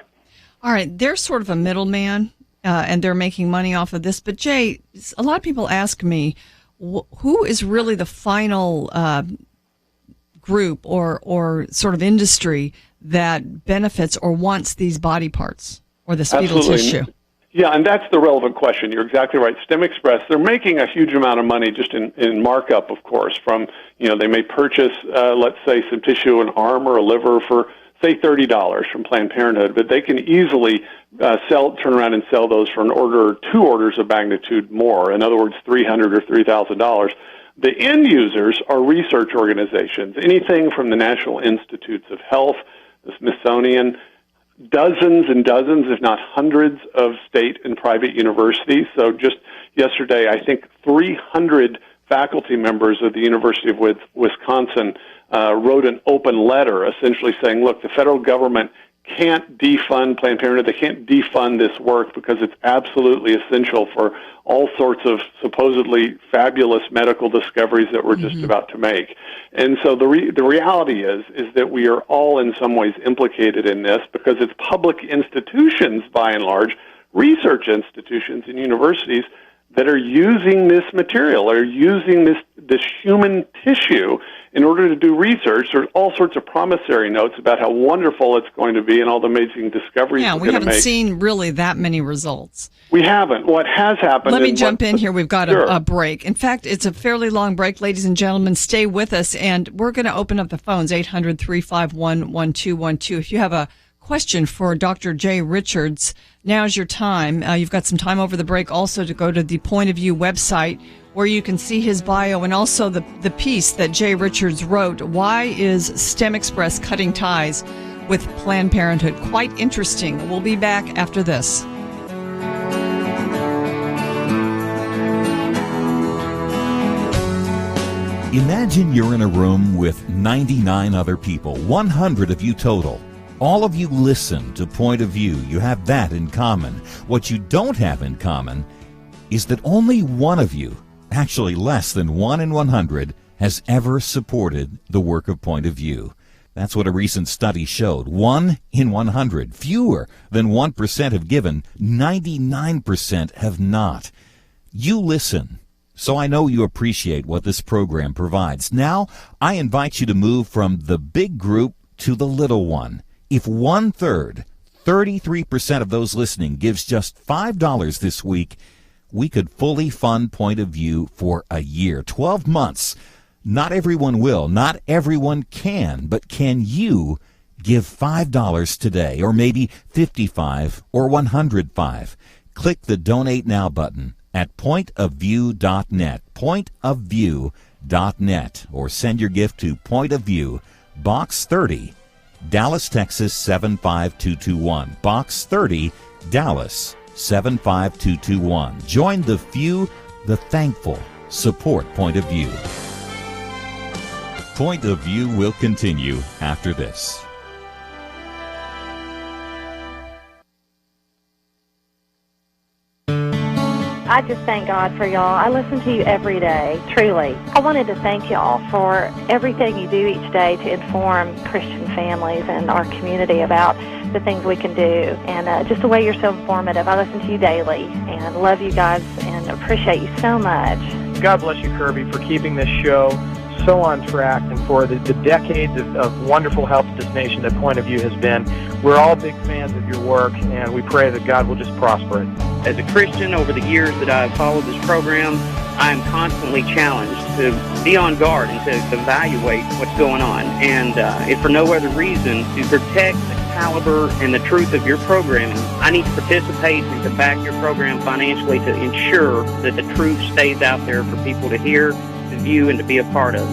All right, they're sort of a middleman, and they're making money off of this. But Jay, a lot of people ask me, who is really the final group or sort of industry that benefits or wants these body parts or this fetal tissue? Yeah, and that's the relevant question. You're exactly right. StemExpress, they're making a huge amount of money just in markup, of course, from, they may purchase, let's say, some tissue, an arm or a liver for, say, $30 from Planned Parenthood, but they can easily turn around and sell those for an order or two orders of magnitude more. In other words, $300 or $3,000. The end users are research organizations, anything from the National Institutes of Health, the Smithsonian, dozens and dozens, if not hundreds, of state and private universities. So just yesterday, I think 300 faculty members of the University of Wisconsin wrote an open letter essentially saying, look, the federal government can't defund Planned Parenthood. They can't defund this work because it's absolutely essential for all sorts of supposedly fabulous medical discoveries that we're just about to make. And so the reality is that we are all in some ways implicated in this because it's public institutions, by and large, research institutions and universities that are using this material, are using this human tissue in order to do research. There's all sorts of promissory notes about how wonderful it's going to be and all the amazing discoveries we're going to make. Yeah, we haven't seen really that many results. We haven't. What has happened... Let me jump in here. We've got a break. In fact, it's a fairly long break. Ladies and gentlemen, stay with us, and we're going to open up the phones, 800-351-1212. If you have a question for Dr. Jay Richards, now's your time. You've got some time over the break also to go to the Point of View website where you can see his bio and also the piece that Jay Richards wrote, Why is StemExpress Cutting Ties with Planned Parenthood? Quite interesting. We'll be back after this. Imagine you're in a room with 99 other people, 100 of you total. All of you listen to Point of View. You have that in common. What you don't have in common is that only one of you, actually less than 1 in 100, has ever supported the work of Point of View. That's what a recent study showed. 1 in 100. Fewer than 1% have given. 99% have not. You listen. So I know you appreciate what this program provides. Now, I invite you to move from the big group to the little one. If 1/3, 33% of those listening gives just $5 this week, we could fully fund Point of View for a year, 12 months. Not everyone will, not everyone can, but can you give $5 today, or maybe $55 or $105? Click the Donate Now button at pointofview.net, pointofview.net, or send your gift to Point of View, Box 30, Dallas, Texas 75221. Box 30, Dallas 75221. Join the few, the thankful. Support Point of View. Point of View will continue after this. I just thank God for y'all. I listen to you every day, truly. I wanted to thank y'all for everything you do each day to inform Christian families and our community about the things we can do, and just the way you're so informative. I listen to you daily and love you guys and appreciate you so much. God bless you, Kirby, for keeping this show so on track and for the decades of wonderful help to this nation that Point of View has been. We're all big fans of your work, and we pray that God will just prosper it. As a Christian, over the years that I've followed this program, I am constantly challenged to be on guard and to evaluate what's going on. And if for no other reason, to protect the caliber and the truth of your programming, I need to participate and to back your program financially to ensure that the truth stays out there for people to hear, to view, and to be a part of.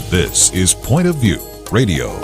This is Point of View Radio.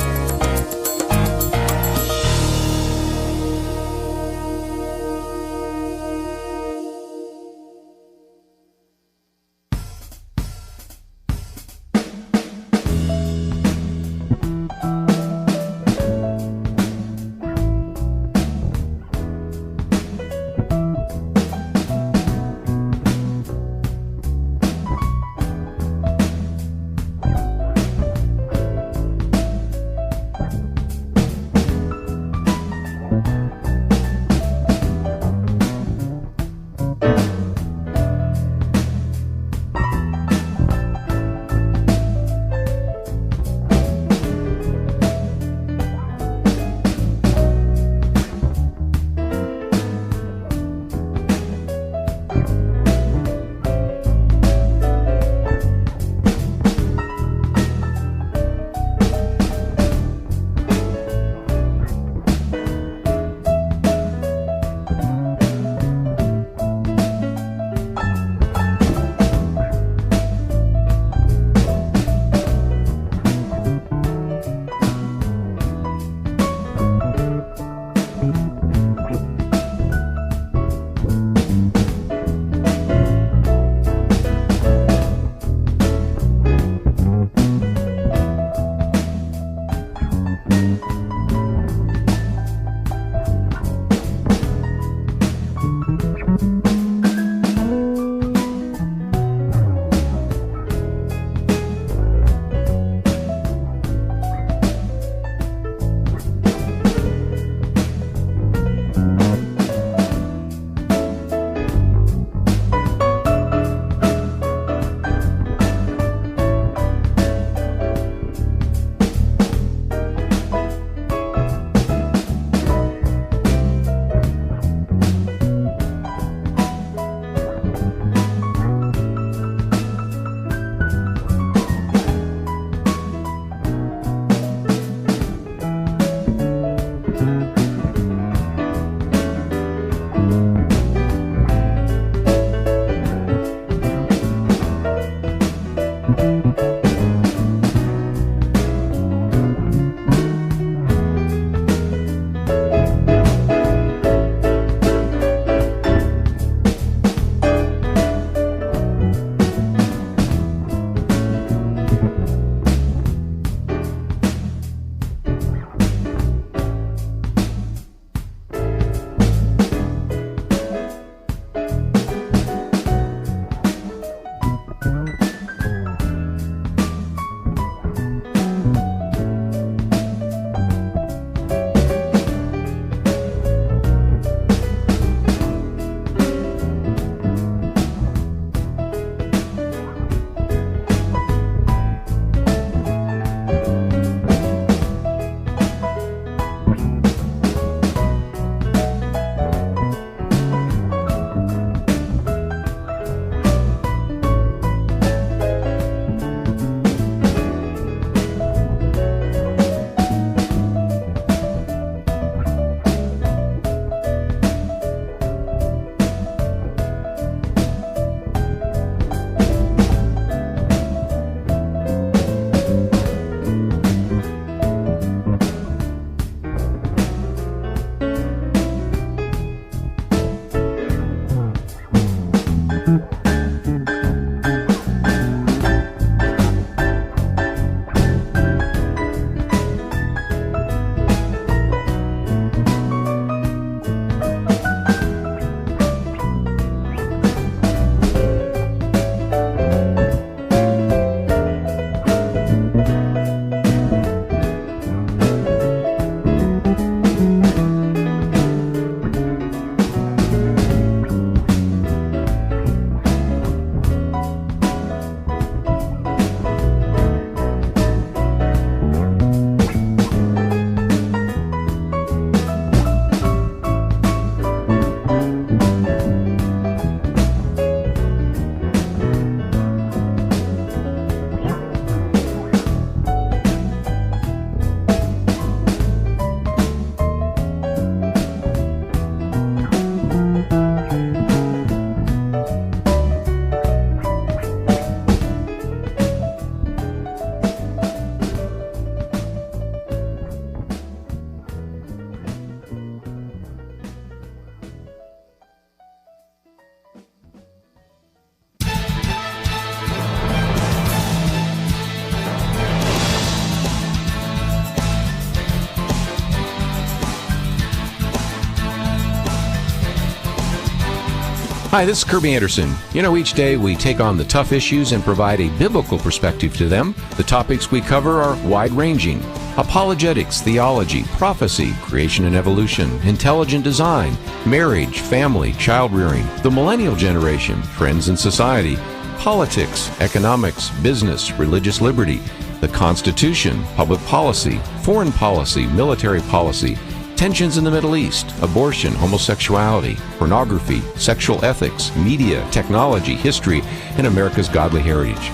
Hi, this is Kirby Anderson. You know, each day we take on the tough issues and provide a biblical perspective to them. The topics we cover are wide-ranging: apologetics, theology, prophecy, creation and evolution, intelligent design, marriage, family, child-rearing, the millennial generation, trends in society, politics, economics, business, religious liberty, the Constitution, public policy, foreign policy, military policy, tensions in the Middle East, abortion, homosexuality, pornography, sexual ethics, media, technology, history, and America's godly heritage.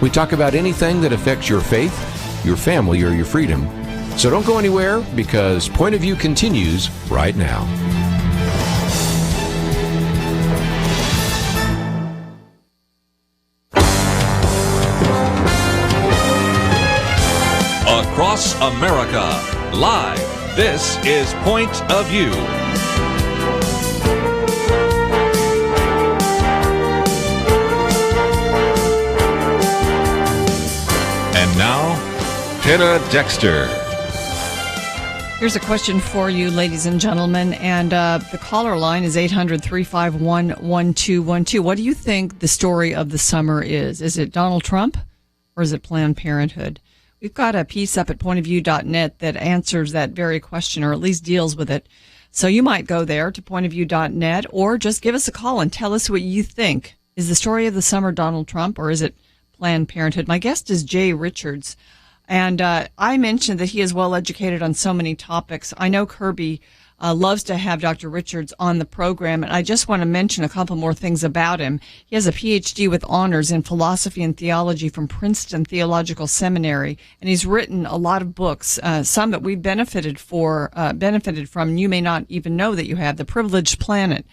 We talk about anything that affects your faith, your family, or your freedom. So don't go anywhere, because Point of View continues right now. Across America, live. This is Point of View. And now, Tina Dexter. Here's a question for you, ladies and gentlemen, and the caller line is 800-351-1212. What do you think the story of the summer is? Is it Donald Trump, or is it Planned Parenthood? We've got a piece up at pointofview.net that answers that very question, or at least deals with it. So you might go there to pointofview.net, or just give us a call and tell us what you think. Is the story of the summer Donald Trump, or is it Planned Parenthood? My guest is Jay Richards, and I mentioned that he is well educated on so many topics. I know Kirby loves to have Dr. Richards on the program, and I just want to mention a couple more things about him. He has a PhD with honors in philosophy and theology from Princeton Theological Seminary, and he's written a lot of books, some that we've benefited from, and you may not even know that you have. The Privileged Planet,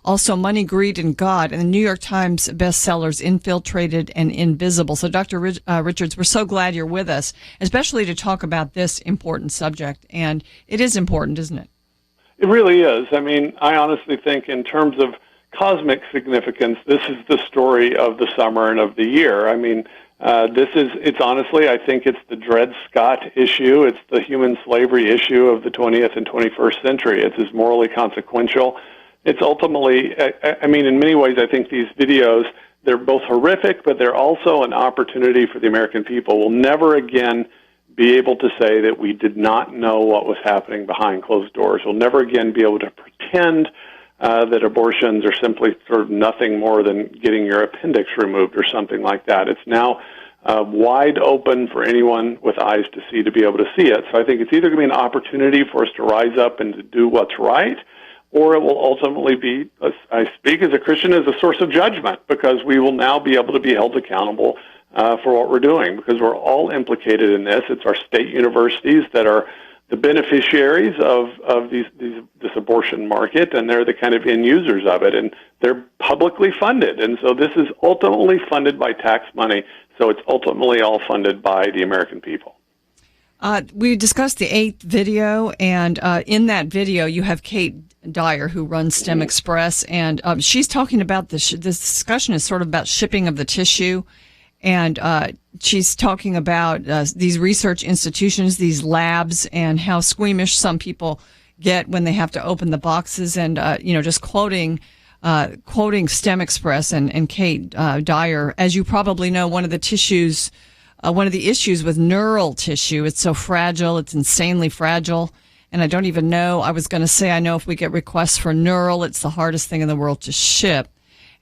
also Money, Greed, and God, and the New York Times bestsellers Infiltrated and Invisible. So, Dr. Richards, we're so glad you're with us, especially to talk about this important subject, and it is important, isn't it? It really is. I mean, I honestly think in terms of cosmic significance, this is the story of the summer and of the year. I mean, it's honestly, I think it's the Dred Scott issue. It's the human slavery issue of the 20th and 21st century. It's as morally consequential. It's ultimately, I mean, in many ways, I think these videos, they're both horrific, but they're also an opportunity for the American people. We'll never again be able to say that we did not know what was happening behind closed doors. We'll never again be able to pretend that abortions are simply sort of nothing more than getting your appendix removed or something like that. It's now wide open for anyone with eyes to see to be able to see it. So I think it's either going to be an opportunity for us to rise up and to do what's right, or it will ultimately be, I speak as a Christian, as a source of judgment, because we will now be able to be held accountable for what we're doing, because we're all implicated in this. It's our state universities that are the beneficiaries of this abortion market, and they're the kind of end users of it, and they're publicly funded. And so this is ultimately funded by tax money, so it's ultimately all funded by the American people. We discussed the 8th video, and in that video you have Kate Dyer, who runs StemExpress, and she's talking about this discussion is sort of about shipping of the tissue. And she's talking about these research institutions, these labs, and how squeamish some people get when they have to open the boxes. And, just quoting StemExpress and Kate Dyer, as you probably know, one of the issues with neural tissue, it's so fragile, it's insanely fragile. And I don't even know, I was going to say, I know if we get requests for neural, it's the hardest thing in the world to ship.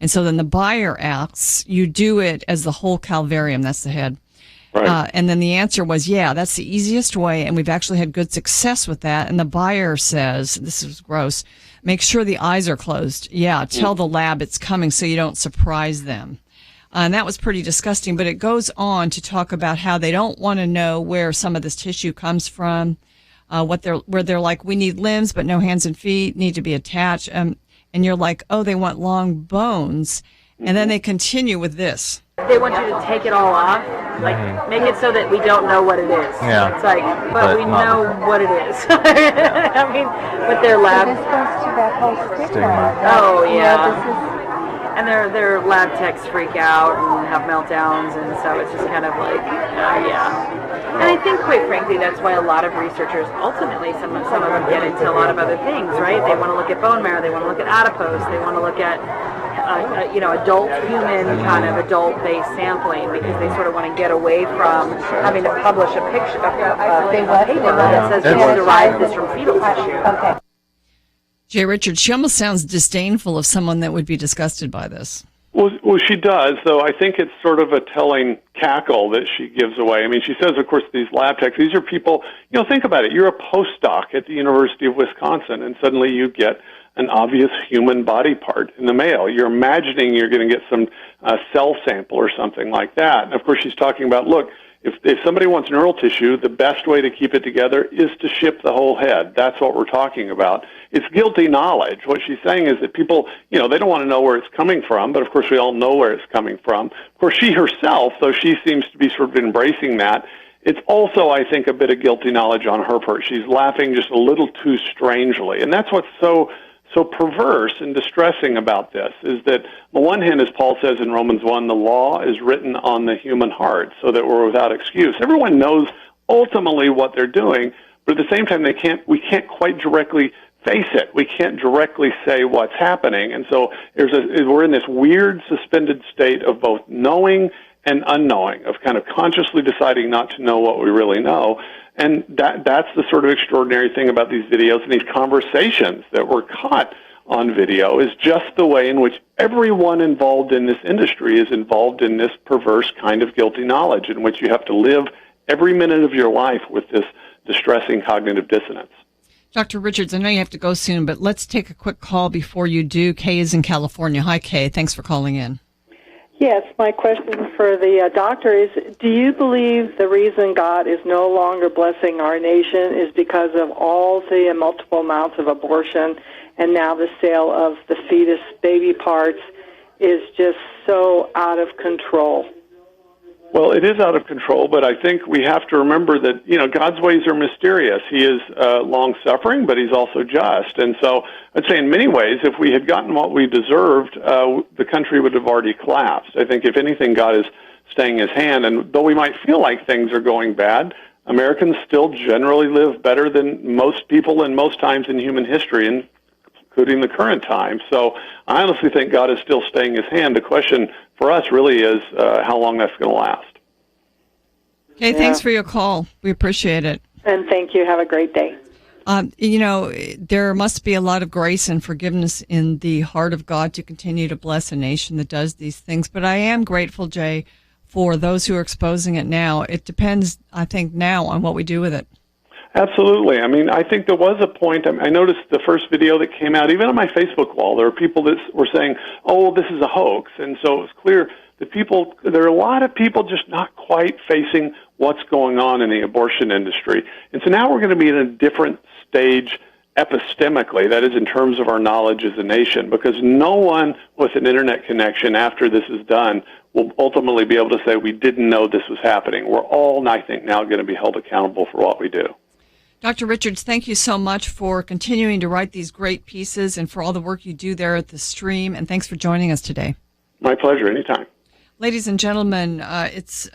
And so then the buyer asks, you do it as the whole calvarium, that's the head. Right. And then the answer was, yeah, that's the easiest way, and we've actually had good success with that. And the buyer says, this is gross, make sure the eyes are closed. Yeah, tell the lab it's coming so you don't surprise them. And that was pretty disgusting, but it goes on to talk about how they don't want to know where some of this tissue comes from, where they're like, we need limbs, but no hands and feet need to be attached. And you're like, oh, they want long bones. And then they continue with this. They want you to take it all off, like make it so that we don't know what it is. Yeah. It's like, but we know what it is. I mean, with their lab. So this goes to that whole stigma. Oh, yeah. And their lab techs freak out and have meltdowns, and so it's just kind of like, yeah. And I think, quite frankly, that's why a lot of researchers, ultimately, some of them get into a lot of other things, right? They want to look at bone marrow, they want to look at adipose, they want to look at adult human kind of adult-based sampling, because they sort of want to get away from having to publish a picture, a paper that says we derived this from fetal tissue. Okay. Jay Richards, she almost sounds disdainful of someone that would be disgusted by this. Well, she does, though I think it's sort of a telling cackle that she gives away. I mean, she says, of course, these lab techs, these are people, think about it. You're a postdoc at the University of Wisconsin, and suddenly you get an obvious human body part in the mail. You're imagining you're going to get some cell sample or something like that. And, of course, she's talking about, look, if somebody wants neural tissue, the best way to keep it together is to ship the whole head. That's what we're talking about. It's guilty knowledge. What she's saying is that people, they don't want to know where it's coming from, but of course we all know where it's coming from. Of course, she herself, though she seems to be sort of embracing that, it's also, I think, a bit of guilty knowledge on her part. She's laughing just a little too strangely. And that's what's so perverse and distressing about this, is that on the one hand, as Paul says in Romans 1, the law is written on the human heart so that we're without excuse. Everyone knows ultimately what they're doing, but at the same time, we can't quite directly face it. We can't directly say what's happening. And so we're in this weird suspended state of both knowing and unknowing, of kind of consciously deciding not to know what we really know. And that's the sort of extraordinary thing about these videos and these conversations that were caught on video, is just the way in which everyone involved in this industry is involved in this perverse kind of guilty knowledge, in which you have to live every minute of your life with this distressing cognitive dissonance. Dr. Richards, I know you have to go soon, but let's take a quick call before you do. Kay is in California. Hi, Kay. Thanks for calling in. Yes, my question for the doctor is, do you believe the reason God is no longer blessing our nation is because of all the multiple amounts of abortion, and now the sale of the fetus baby parts is just so out of control? Well, it is out of control, but I think we have to remember that, God's ways are mysterious. He is long-suffering, but he's also just. And so I'd say in many ways, if we had gotten what we deserved, the country would have already collapsed. I think, if anything, God is staying his hand. And though we might feel like things are going bad, Americans still generally live better than most people in most times in human history, including the current time. So I honestly think God is still staying his hand. The question for us really is how long that's going to last. Okay, thanks for your call. We appreciate it. And thank you. Have a great day. There must be a lot of grace and forgiveness in the heart of God to continue to bless a nation that does these things. But I am grateful, Jay, for those who are exposing it now. It depends, I think, now on what we do with it. Absolutely. I mean, I think there was a point. I noticed the first video that came out, even on my Facebook wall, there were people that were saying, oh, this is a hoax. And so it was clear that there are a lot of people just not quite facing what's going on in the abortion industry. And so now we're going to be in a different stage epistemically, that is in terms of our knowledge as a nation, because no one with an internet connection after this is done will ultimately be able to say we didn't know this was happening. We're all, I think, now going to be held accountable for what we do. Dr. Richards, thank you so much for continuing to write these great pieces and for all the work you do there at the stream. And thanks for joining us today. My pleasure. Anytime. Ladies and gentlemen, it's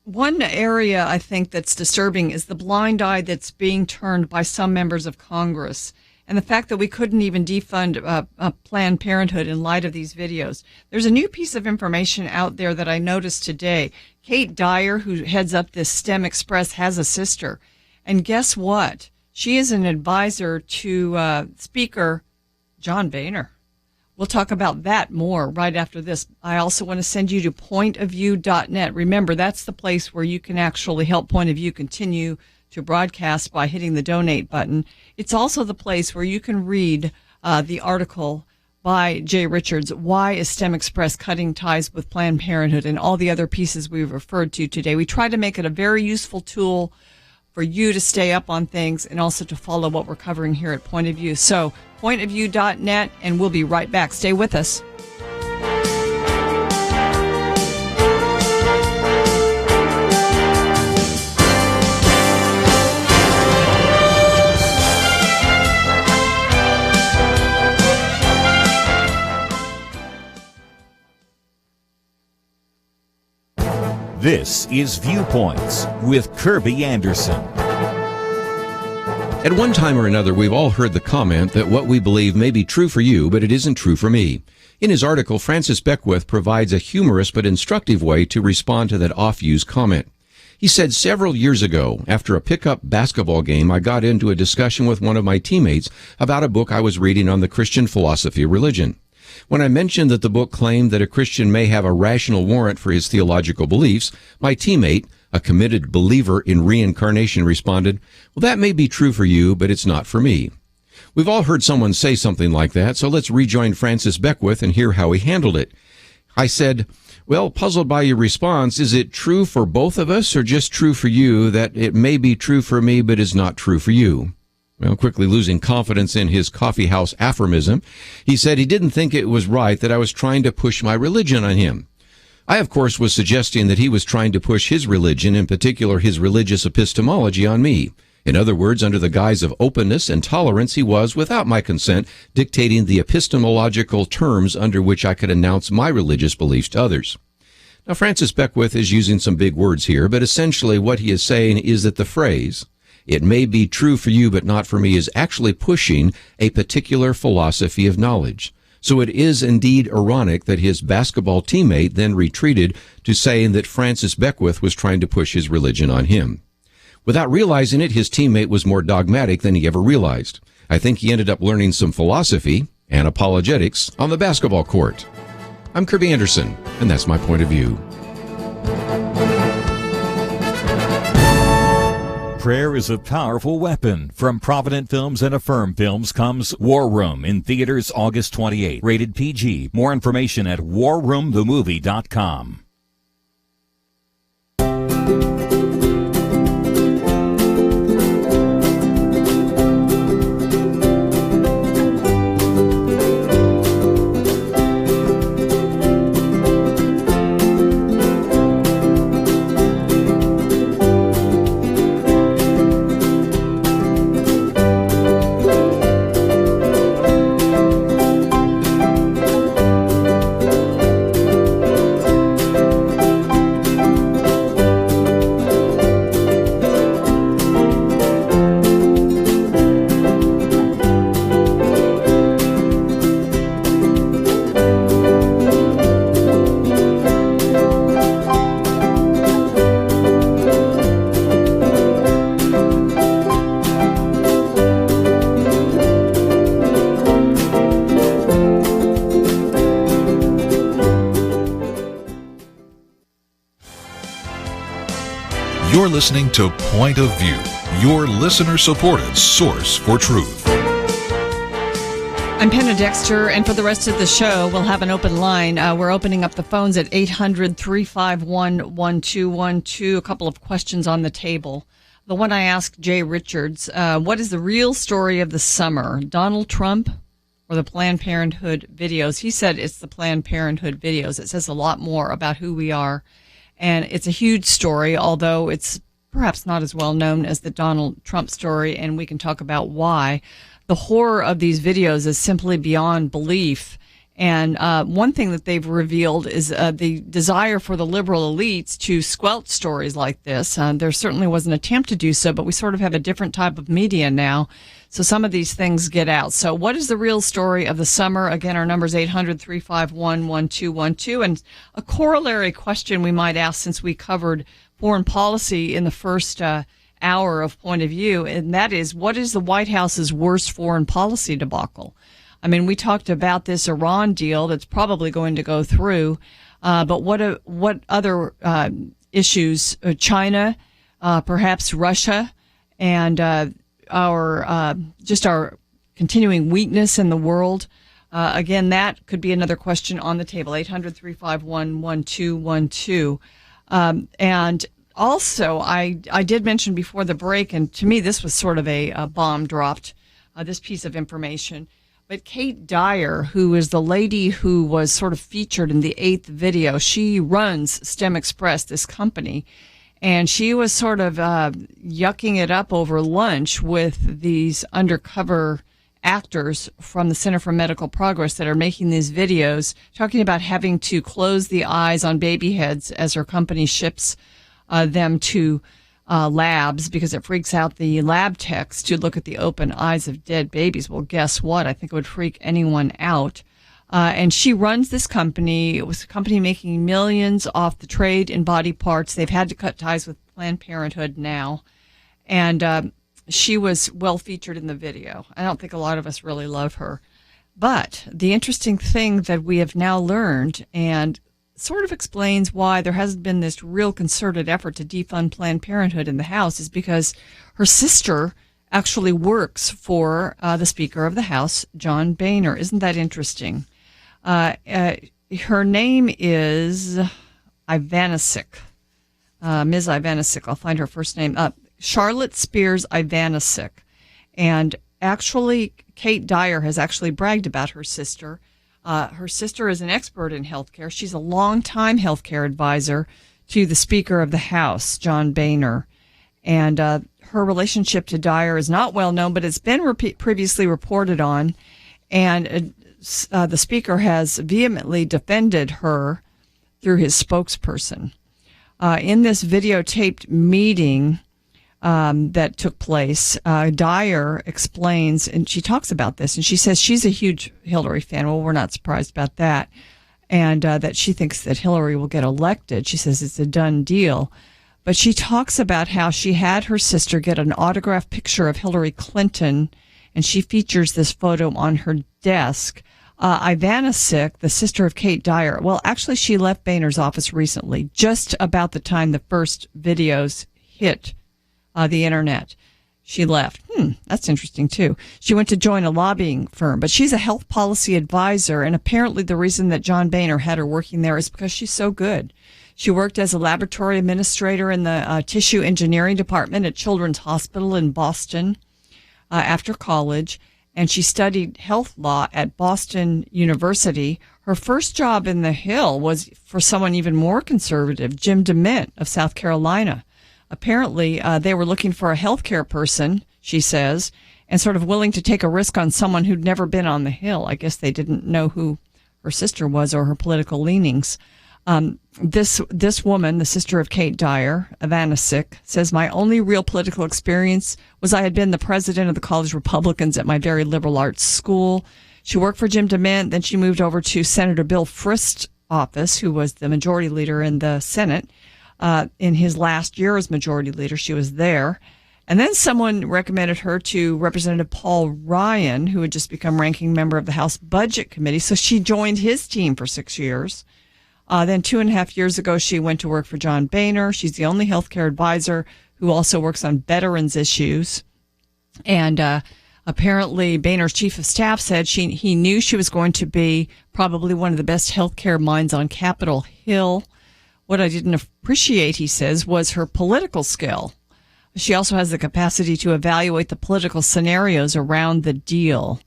one area I think that's disturbing is the blind eye that's being turned by some members of Congress, and the fact that we couldn't even defund Planned Parenthood in light of these videos. There's a new piece of information out there that I noticed today. Kate Dyer, who heads up this StemExpress, has a sister. And guess what? She is an advisor to Speaker John Boehner. We'll talk about that more right after this. I also want to send you to pointofview.net. Remember, that's the place where you can actually help Point of View continue to broadcast by hitting the donate button. It's also the place where you can read the article by Jay Richards, Why is StemExpress Cutting Ties with Planned Parenthood, and all the other pieces we've referred to today. We try to make it a very useful tool for you to stay up on things and also to follow what we're covering here at Point of View. So, pointofview.net, and we'll be right back. Stay with us. This is Viewpoints with Kirby Anderson. At one time or another, we've all heard the comment that what we believe may be true for you, but it isn't true for me. In his article, Francis Beckwith provides a humorous but instructive way to respond to that oft-used comment. He said, several years ago, after a pickup basketball game, I got into a discussion with one of my teammates about a book I was reading on the Christian philosophy of religion. When I mentioned that the book claimed that a Christian may have a rational warrant for his theological beliefs, my teammate, a committed believer in reincarnation, responded, well, that may be true for you, but it's not for me. We've all heard someone say something like that, so let's rejoin Francis Beckwith and hear how he handled it. I said, well, puzzled by your response, is it true for both of us or just true for you that it may be true for me but is not true for you? Well, quickly losing confidence in his coffeehouse aphorism, he said he didn't think it was right that I was trying to push my religion on him. I, of course, was suggesting that he was trying to push his religion, in particular his religious epistemology, on me. In other words, under the guise of openness and tolerance, he was, without my consent, dictating the epistemological terms under which I could announce my religious beliefs to others. Now, Francis Beckwith is using some big words here, but essentially what he is saying is that the phrase, it may be true for you but not for me, is actually pushing a particular philosophy of knowledge. So it is indeed ironic that his basketball teammate then retreated to saying that Francis Beckwith was trying to push his religion on him. Without realizing it, his teammate was more dogmatic than he ever realized. I think he ended up learning some philosophy and apologetics on the basketball court. I'm Kirby Anderson, and that's my point of view. Prayer is a powerful weapon. From Provident Films and Affirm Films comes War Room in theaters August 28. Rated PG. More information at warroomthemovie.com. You're listening to Point of View, your listener-supported source for truth. I'm Penna Dexter, and for the rest of the show, we'll have an open line. We're opening up the phones at 800-351-1212. A couple of questions on the table. The one I asked Jay Richards, what is the real story of the summer? Donald Trump or the Planned Parenthood videos? He said it's the Planned Parenthood videos. It says a lot more about who we are. And it's a huge story, although it's perhaps not as well known as the Donald Trump story, and we can talk about why. The horror of these videos is simply beyond belief. And one thing that they've revealed is the desire for the liberal elites to squelch stories like this. There certainly was an attempt to do so, but we sort of have a different type of media now. So some of these things get out. So what is the real story of the summer? Again, our number is 800-351-1212. And a corollary question we might ask, since we covered foreign policy in the first hour of Point of View, and that is, what is the White House's worst foreign policy debacle? I mean, we talked about this Iran deal that's probably going to go through, but what other issues? China, perhaps Russia, and our continuing weakness in the world. Again, that could be another question on the table. 800-351-1212. And also, I did mention before the break, and to me this was sort of a bomb dropped, this piece of information. But Kate Dyer, who is the lady who was sort of featured in the 8th video, she runs StemExpress, this company, and she was sort of yucking it up over lunch with these undercover actors from the Center for Medical Progress that are making these videos, talking about having to close the eyes on baby heads as her company ships them to labs because it freaks out the lab techs to look at the open eyes of dead babies. Well, guess what? I think it would freak anyone out. And she runs this company. It was a company making millions off the trade in body parts. They've had to cut ties with Planned Parenthood now. And she was well featured in the video. I don't think a lot of us really love her. But the interesting thing that we have now learned, and sort of explains why there hasn't been this real concerted effort to defund Planned Parenthood in the House, is because her sister actually works for the Speaker of the House, John Boehner. Isn't that interesting? Her name is Ivanisic, Ms. Ivanisic. I'll find her first name. Charlotte Spears Ivanisic. And actually, Kate Dyer has actually bragged about her sister. Her sister is an expert in healthcare. She's a longtime healthcare advisor to the Speaker of the House, John Boehner. And her relationship to Dyer is not well known, but it's been previously reported on. And the Speaker has vehemently defended her through his spokesperson. In this videotaped meeting that took place, Dyer explains, and she talks about this, and she says she's a huge Hillary fan. Well, we're not surprised about that. And that she thinks that Hillary will get elected. She says it's a done deal. But she talks about how she had her sister get an autographed picture of Hillary Clinton, and she features this photo on her desk. Ivanisic, the sister of Kate Dyer, well, actually, she left Boehner's office recently, just about the time the first videos hit the internet. She left. That's interesting, too. She went to join a lobbying firm, but she's a health policy advisor, and apparently the reason that John Boehner had her working there is because she's so good. She worked as a laboratory administrator in the tissue engineering department at Children's Hospital in Boston after college, and she studied health law at Boston University. Her first job in the Hill was for someone even more conservative, Jim DeMint of South Carolina. Apparently, they were looking for a healthcare person, she says, and sort of willing to take a risk on someone who'd never been on the Hill. I guess they didn't know who her sister was or her political leanings. This woman, the sister of Kate Dyer, Ivanisic, says, my only real political experience was I had been the president of the college Republicans at my very liberal arts school. She worked for Jim DeMint. Then she moved over to Senator Bill Frist's office, who was the majority leader in the Senate. In his last year as majority leader, she was there. And then someone recommended her to Representative Paul Ryan, who had just become ranking member of the House Budget Committee. So she joined his team for 6 years. Then 2.5 years ago, she went to work for John Boehner. She's the only healthcare advisor who also works on veterans issues. And apparently, Boehner's chief of staff said he knew she was going to be probably one of the best healthcare minds on Capitol Hill. What I didn't appreciate, he says, was her political skill. She also has the capacity to evaluate the political scenarios around the deal.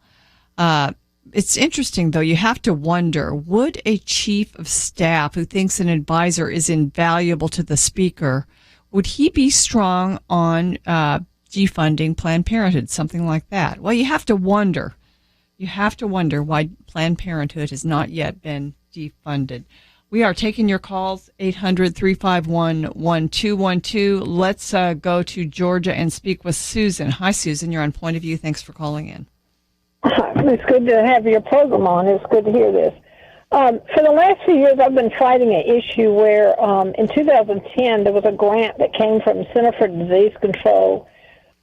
It's interesting, though. You have to wonder, would a chief of staff who thinks an advisor is invaluable to the speaker, would he be strong on defunding Planned Parenthood, something like that? Well, you have to wonder. You have to wonder why Planned Parenthood has not yet been defunded. We are taking your calls, 800-351-1212. Let's go to Georgia and speak with Susan. Hi, Susan. You're on Point of View. Thanks for calling in. It's good to have your program on. It's good to hear this. For the last few years, I've been fighting an issue where in 2010, there was a grant that came from the Center for Disease Control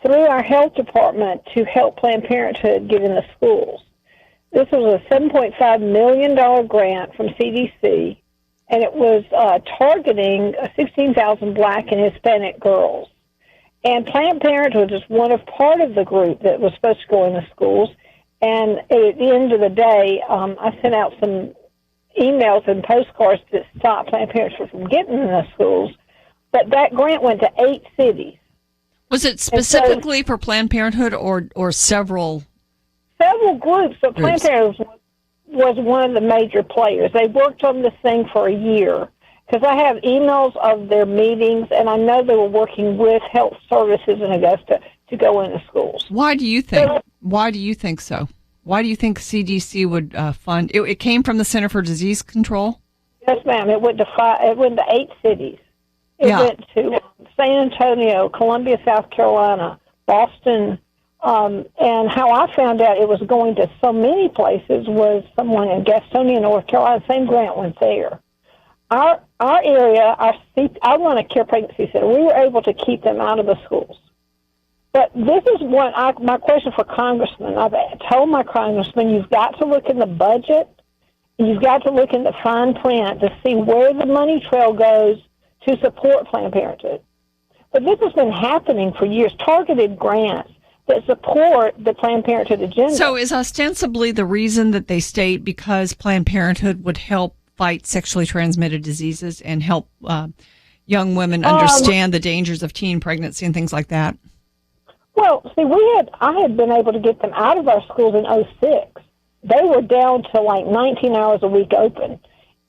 through our health department to help Planned Parenthood get in the schools. This was a $7.5 million grant from CDC, and it was targeting 16,000 Black and Hispanic girls. And Planned Parenthood is part of the group that was supposed to go in the schools. And at the end of the day, I sent out some emails and postcards that stopped Planned Parenthood from getting in the schools. But that grant went to 8 cities. Was it specifically for Planned Parenthood or several? Several groups, but Planned Parenthood was one of the major players. They worked on this thing for a year because I have emails of their meetings, and I know they were working with health services in Augusta to go into schools. Why do you think? Why do you think so? Why do you think CDC would fund? It came from the Center for Disease Control? Yes, ma'am. It went to 8 cities. It Yeah. went to San Antonio, Columbia, South Carolina, Boston, and how I found out it was going to so many places was someone in Gastonia, North Carolina. Same grant went there. Our area, I run a care pregnancy center. We were able to keep them out of the schools. But this is my question for Congressman. I've told my congressman, you've got to look in the budget, and you've got to look in the fine print to see where the money trail goes to support Planned Parenthood. But this has been happening for years, targeted grants that support the Planned Parenthood agenda. So is ostensibly the reason that they state because Planned Parenthood would help fight sexually transmitted diseases and help young women understand the dangers of teen pregnancy and things like that? Well, see, I had been able to get them out of our schools in 2006. They were down to like 19 hours a week open.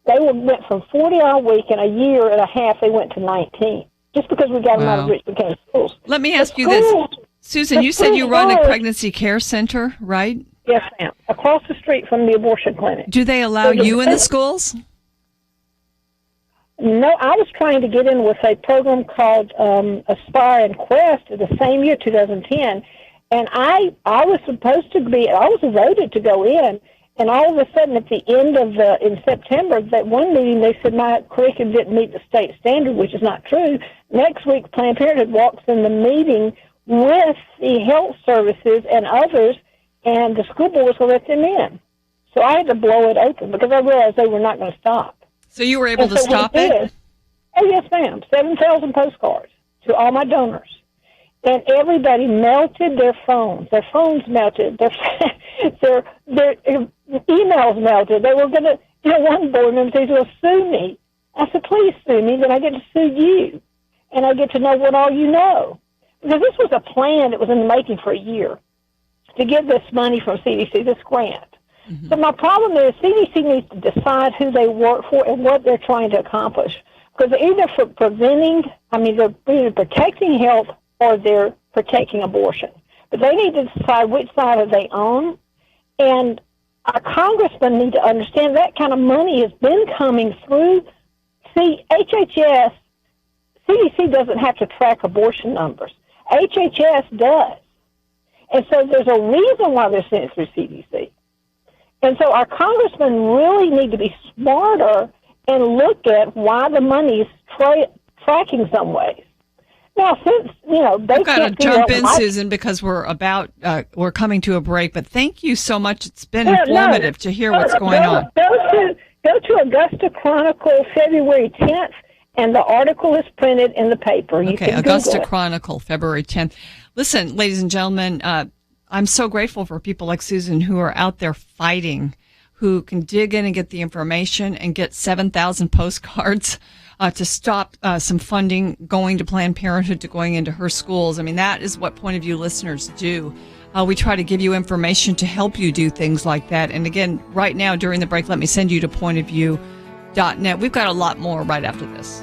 They went from 40-hour a week in a year and a half, they went to 19, just because we got them out of Richmond County schools. Let me ask you this. Susan, you said you run a pregnancy care center, right? Yes, ma'am. Across the street from the abortion clinic. Do they allow you in the schools? No, I was trying to get in with a program called Aspire and Quest the same year, 2010, and I was voted to go in, and all of a sudden at the end of in September, that one meeting, they said my curriculum didn't meet the state standard, which is not true. Next week, Planned Parenthood walks in the meeting with the health services and others, and the school board was going to let them in. So I had to blow it open because I realized they were not going to stop. So you were able to stop it? Oh, yes, ma'am. 7,000 postcards to all my donors. And everybody melted their phones. Their phones melted. Their emails melted. They were going to, one board member said, well, sue me. I said, please sue me, then I get to sue you. And I get to know what all you know. Because this was a plan that was in the making for a year to get this money from CDC, this grant. Mm-hmm. But my problem is CDC needs to decide who they work for and what they're trying to accomplish. Because they're either they're either protecting health or they're protecting abortion. But they need to decide which side are they on. And our congressmen need to understand that kind of money has been coming through. See, HHS, CDC doesn't have to track abortion numbers. HHS does. And so there's a reason why they're sent it through CDC. And so our congressmen really need to be smarter and look at why the money's tracking some ways. Now, since, they I've got to jump in, Susan, because we're coming to a break. But thank you so much. It's been informative to hear what's going on. Go to Augusta Chronicle, February 10th, and the article is printed in the paper. Okay, Augusta Chronicle, February 10th. Listen, ladies and gentlemen, I'm so grateful for people like Susan who are out there fighting, who can dig in and get the information and get 7,000 postcards to stop some funding going to Planned Parenthood to going into her schools. I mean, that is what Point of View listeners do. We try to give you information to help you do things like that. And again, right now during the break, let me send you to pointofview.net. We've got a lot more right after this.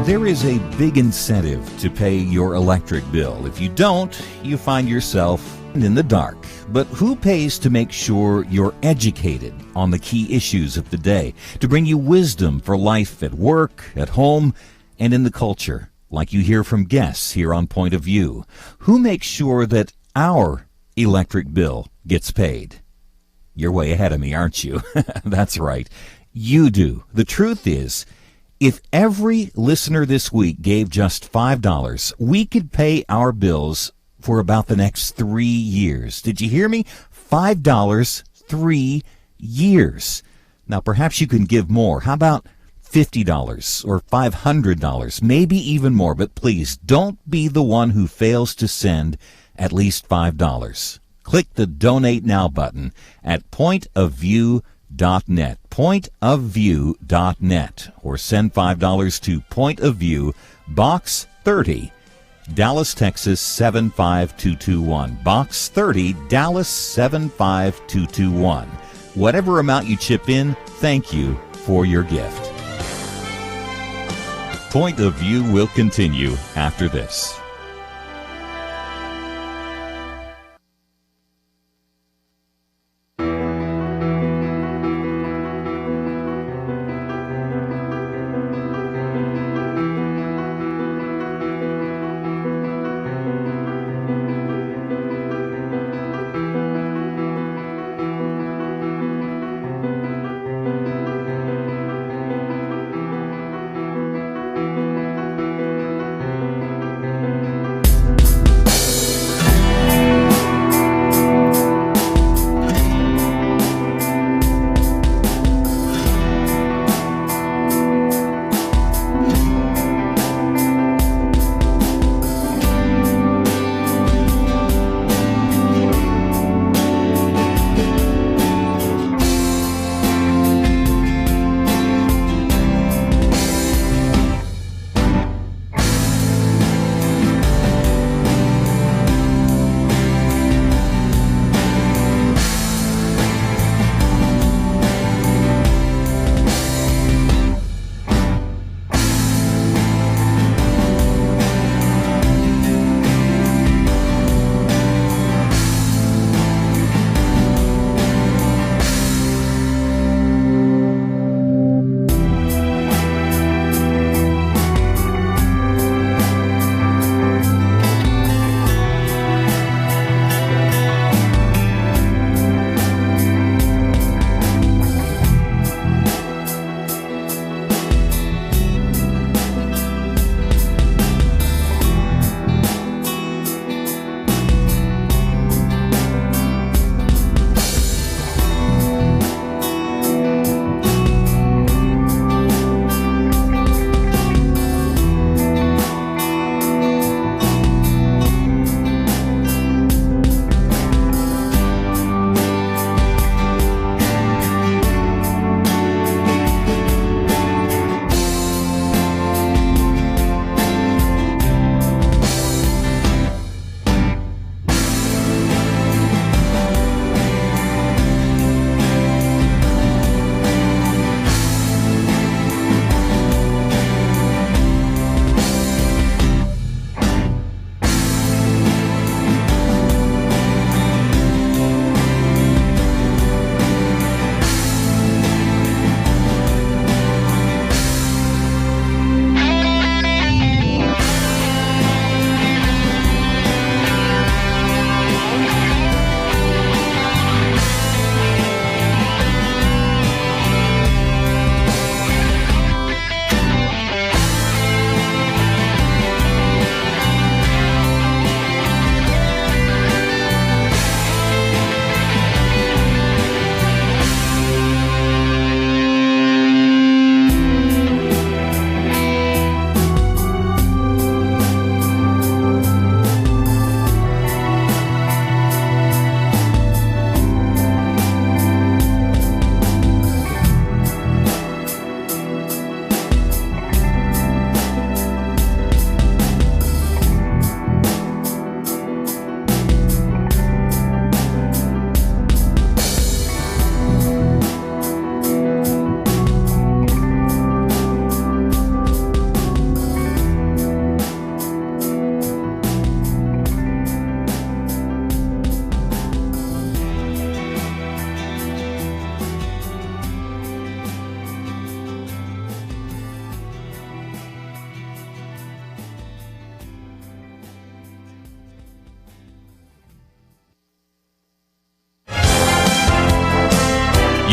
There is a big incentive to pay your electric bill. If you don't, you find yourself in the dark. But who pays to make sure you're educated on the key issues of the day, to bring you wisdom for life at work, at home, and in the culture, like you hear from guests here on Point of View? Who makes sure that our electric bill gets paid? You're way ahead of me, aren't you? That's right. You do. The truth is, if every listener this week gave just $5, we could pay our bills for about the next 3 years. Did you hear me? $5, 3 years. Now, perhaps you can give more. How about $50 or $500, maybe even more? But please, don't be the one who fails to send at least $5. Click the Donate Now button at pointofview.net, pointofview.net, or send $5 to Point of View, Box 30, Dallas, Texas 75221. Box 30, Dallas 75221. Whatever amount you chip in, thank you for your gift. Point of View will continue after this.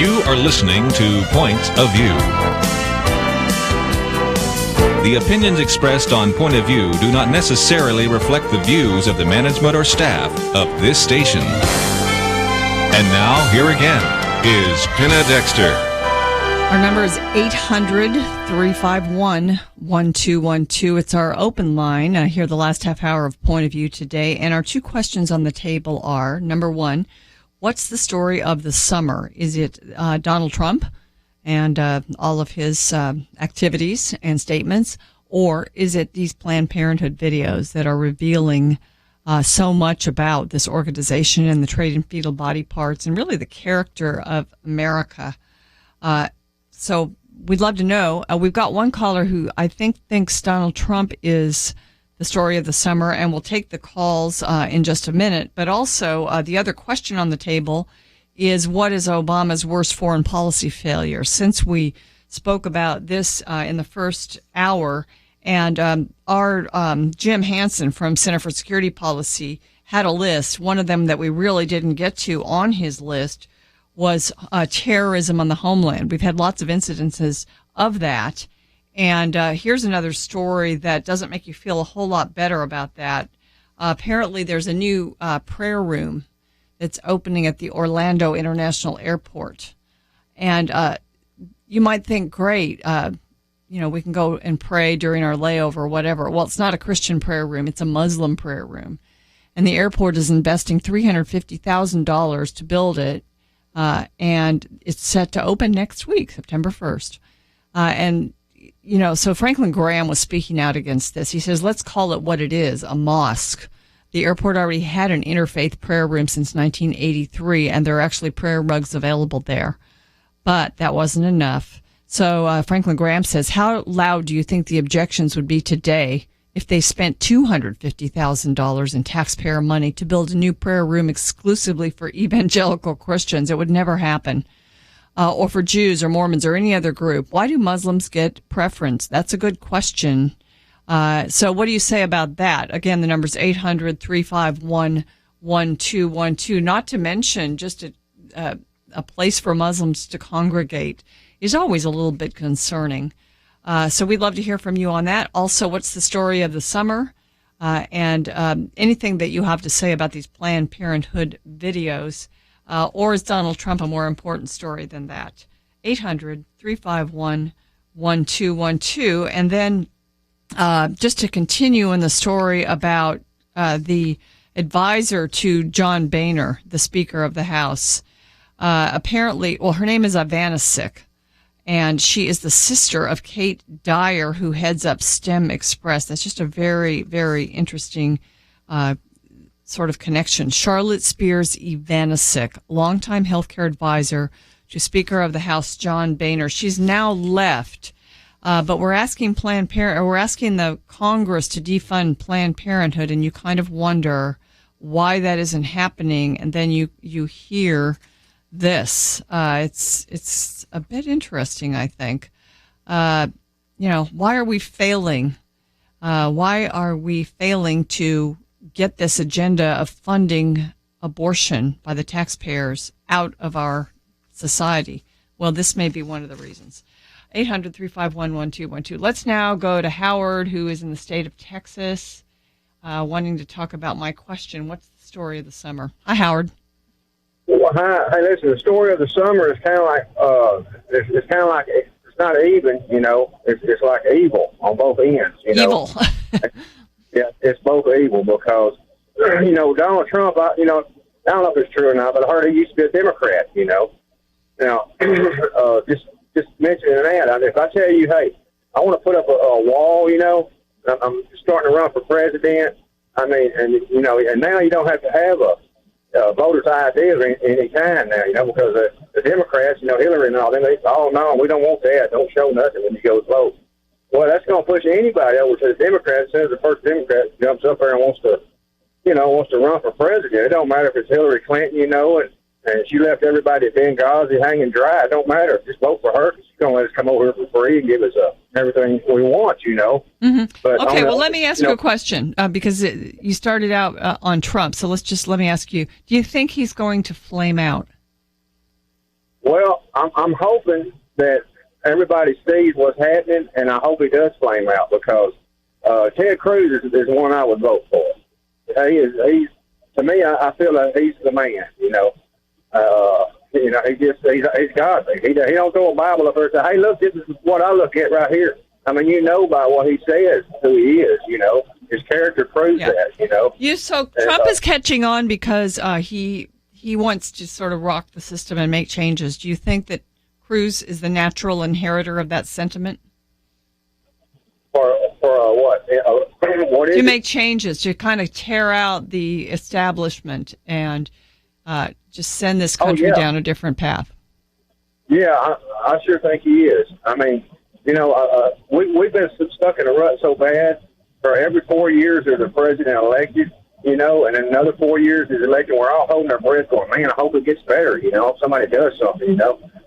You are listening to Point of View. The opinions expressed on Point of View do not necessarily reflect the views of the management or staff of this station. And now, here again, is Pinna Dexter. Our number is 800-351-1212. It's our open line here the last half hour of Point of View today. And our two questions on the table are, number one, what's the story of the summer? Is it Donald Trump and all of his activities and statements, or is it these Planned Parenthood videos that are revealing so much about this organization and the trade in fetal body parts and really the character of America? So we'd love to know. We've got one caller who I think thinks Donald Trump is the story of the summer, and we'll take the calls in just a minute. But also the other question on the table is, what is Obama's worst foreign policy failure? Since we spoke about this in the first hour, and our Jim Hanson from Center for Security Policy had a list. One of them that we really didn't get to on his list was terrorism on the homeland. We've had lots of incidences of that. And here's another story that doesn't make you feel a whole lot better about that. Apparently, there's a new prayer room that's opening at the Orlando International Airport. And you might think, great, we can go and pray during our layover or whatever. Well, it's not a Christian prayer room. It's a Muslim prayer room. And the airport is investing $350,000 to build it. And it's set to open next week, September 1st. So Franklin Graham was speaking out against this. He says, let's call it what it is, a mosque. The airport already had an interfaith prayer room since 1983, and there are actually prayer rugs available there. But that wasn't enough. So Franklin Graham says, how loud do you think the objections would be today if they spent $250,000 in taxpayer money to build a new prayer room exclusively for evangelical Christians? It would never happen. Or for Jews or Mormons or any other group. Why do Muslims get preference? That's a good question. So what do you say about that? Again, the number's 800-351-1212. Not to mention just a place for Muslims to congregate is always a little bit concerning. So we'd love to hear from you on that. Also, what's the story of the summer? And anything that you have to say about these Planned Parenthood videos. Or is Donald Trump a more important story than that? 800-351-1212. And then just to continue in the story about the advisor to John Boehner, the Speaker of the House, apparently, her name is Ivana Sick, and she is the sister of Kate Dyer, who heads up StemExpress. That's just a very, very interesting sort of connection. Charlotte Spears Ivanisic, longtime healthcare advisor to Speaker of the House John Boehner. She's now left, but we're asking we're asking the Congress to defund Planned Parenthood, and you kind of wonder why that isn't happening. And then you hear this. It's a bit interesting, I think. Why are we failing? Why are we failing to get this agenda of funding abortion by the taxpayers out of our society? Well, this may be one of the reasons. 800-351-1212. Let's now go to Howard, who is in the state of Texas, wanting to talk about my question. What's the story of the summer? Hi, Howard. Well, hi. Hey, listen, the story of the summer is kind of like, it's kind of like, it's not even, it's like evil on both ends, Evil. Yeah, it's both evil because, Donald Trump, I don't know if it's true or not, but I heard he used to be a Democrat, Now, just mentioning that, if I tell you, hey, I want to put up a wall, I'm starting to run for president, and now you don't have to have a voter's ID of any kind now, because the Democrats, Hillary and all them, they say, oh, no, we don't want that. Don't show nothing when you go to vote. Well, that's going to push anybody over to the Democrats. As soon as the first Democrat jumps up there and wants to run for president, it don't matter if it's Hillary Clinton, and she left everybody at Benghazi hanging dry. It don't matter. Just vote for her. She's going to let us come over here for free and give us everything we want, Mm-hmm. But okay, well, let me ask you a question because you started out on Trump. So let me ask you, do you think he's going to flame out? Well, I'm hoping that everybody sees what's happening, and I hope he does flame out, because Ted Cruz is one I would vote for. He's to me, I feel like he's the man. He's godly. He don't throw a Bible up there and say, "Hey, look, this is what I look at right here." I mean, by what he says who he is. His character proves that. So Trump is catching on because he wants to sort of rock the system and make changes. Do you think that Cruz is the natural inheritor of that sentiment? For what? What is to it? make changes, to kind of tear out the establishment and just send this country down a different path. Yeah, I sure think he is. I mean, we've been stuck in a rut so bad. For every 4 years, there's a president elected, and in another 4 years is elected. We're all holding our breath going, man, I hope it gets better, if somebody does something,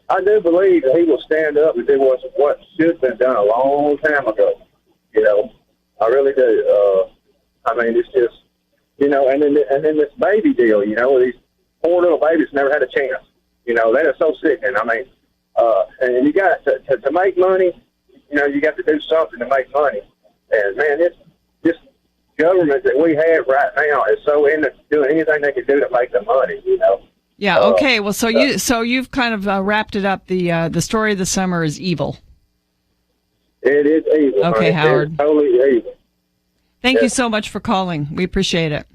I do believe that he will stand up and do what should have been done a long time ago, I really do. I mean, it's just, and then this baby deal, these poor little babies never had a chance. That is so sickening. I mean, and you got to make money, you got to do something to make money. And, man, this government that we have right now is so into doing anything they can do to make the money, Yeah, okay. Well, so you've kind of wrapped it up. The story of the summer is evil. It is evil. Okay, Howard. It's totally evil. Thank you so much for calling. We appreciate it.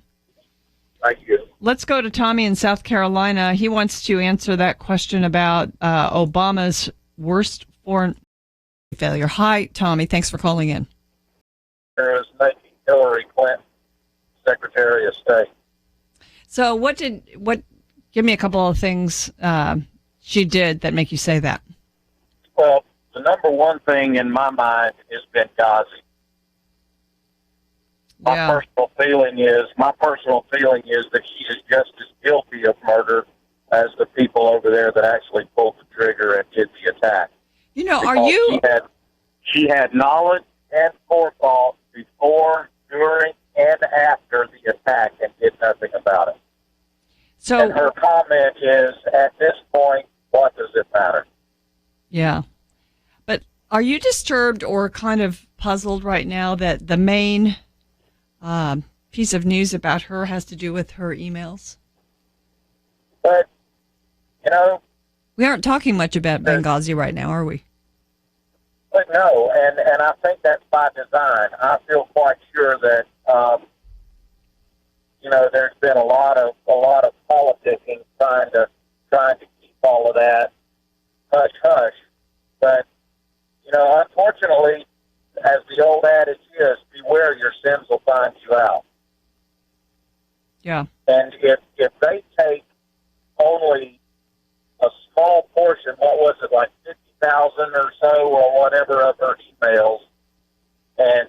Thank you. Let's go to Tommy in South Carolina. He wants to answer that question about Obama's worst foreign failure. Hi, Tommy. Thanks for calling in. Is making Hillary Clinton Secretary of State. So give me a couple of things she did that make you say that. Well, the number one thing in my mind is Benghazi. My personal feeling is that she is just as guilty of murder as the people over there that actually pulled the trigger and did the attack. She had knowledge and forethought before, during, and after the attack and did nothing about it. And her comment is, at this point, what does it matter? Yeah. But are you disturbed or kind of puzzled right now that the main piece of news about her has to do with her emails? But, we aren't talking much about Benghazi right now, are we? But no, and I think that's by design. I feel quite sure that there's been a lot of politicking trying to keep all of that hush hush. But unfortunately, as the old adage is, beware your sins will find you out. Yeah. And if they take only a small portion, what was it, like 50,000 or so or whatever of her emails, and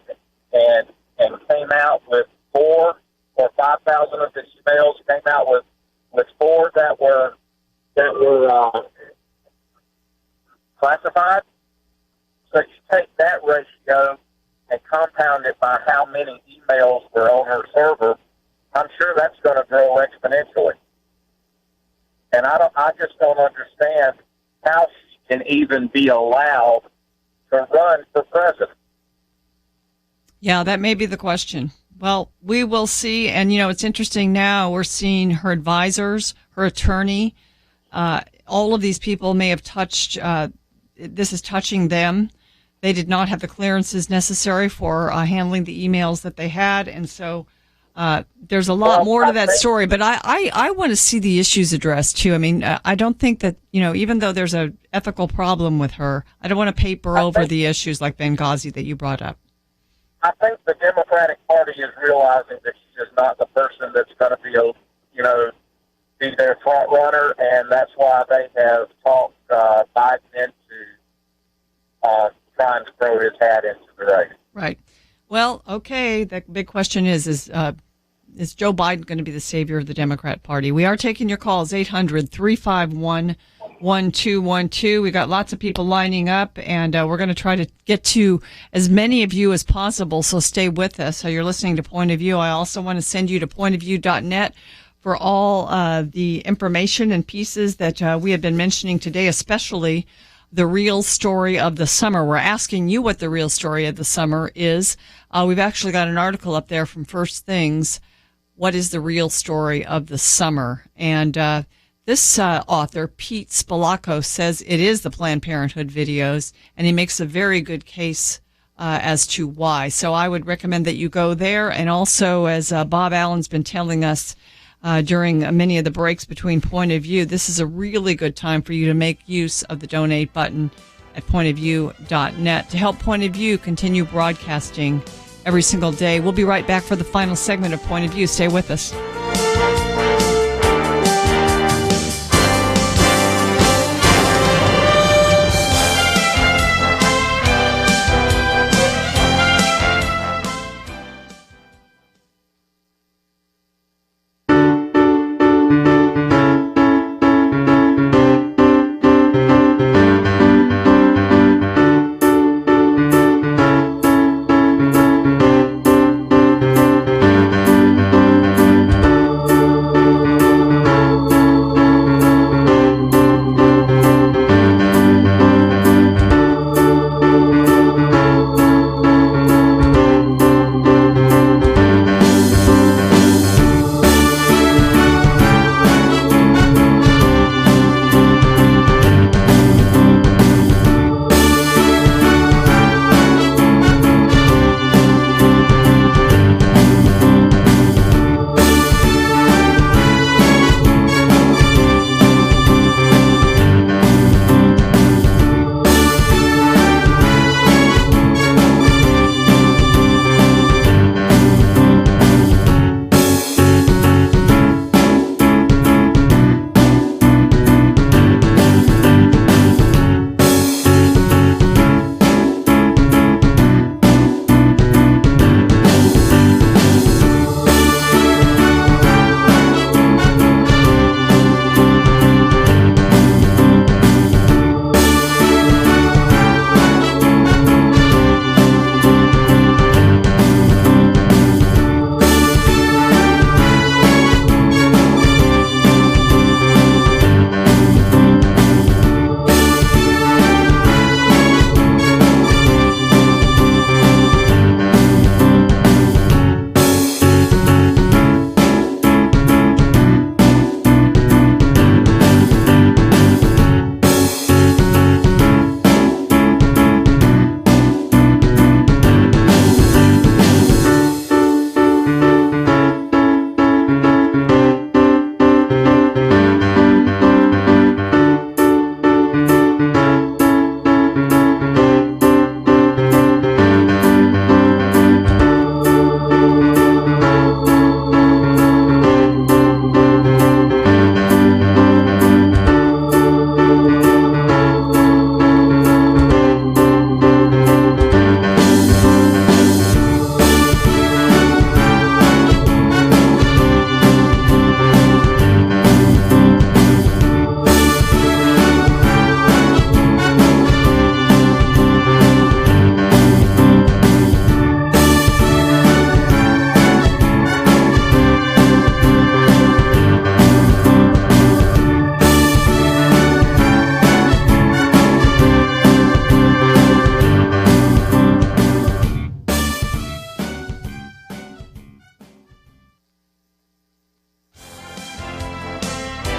came out with 4 or 5,000 of the emails, came out with 4 that were classified. So you take that ratio and compound it by how many emails were on her server, I'm sure that's going to grow exponentially. And I just don't understand how she can even be allowed to run for president. Yeah, that may be the question. Well, we will see. And, it's interesting now. We're seeing her advisors, her attorney. All of these people may have touched, this is touching them. They did not have the clearances necessary for handling the emails that they had. And so there's a lot more to that story. But I want to see the issues addressed, too. I mean, I don't think that, even though there's an ethical problem with her, I don't want to paper over the issues like Benghazi that you brought up. I think the Democratic Party is realizing that she is not the person that's going to be be their front runner, and that's why they have talked Biden into trying to throw his hat into the race. Right. Well, okay. The big question is Joe Biden going to be the savior of the Democrat Party? We are taking your calls, 800-351-1212. We got lots of people lining up, and we're going to try to get to as many of you as possible, so stay with us. So you're listening to Point of View. I also want to send you to pointofview.net for all the information and pieces that we have been mentioning today, especially the real story of the summer. We're asking you what the real story of the summer is. We've actually got an article up there from First Things. What is the real story of the summer? And this author, Pete Spalacco, says it is the Planned Parenthood videos, and he makes a very good case as to why. So I would recommend that you go there. And also, as Bob Allen's been telling us during many of the breaks between Point of View, this is a really good time for you to make use of the donate button at pointofview.net to help Point of View continue broadcasting every single day. We'll be right back for the final segment of Point of View. Stay with us.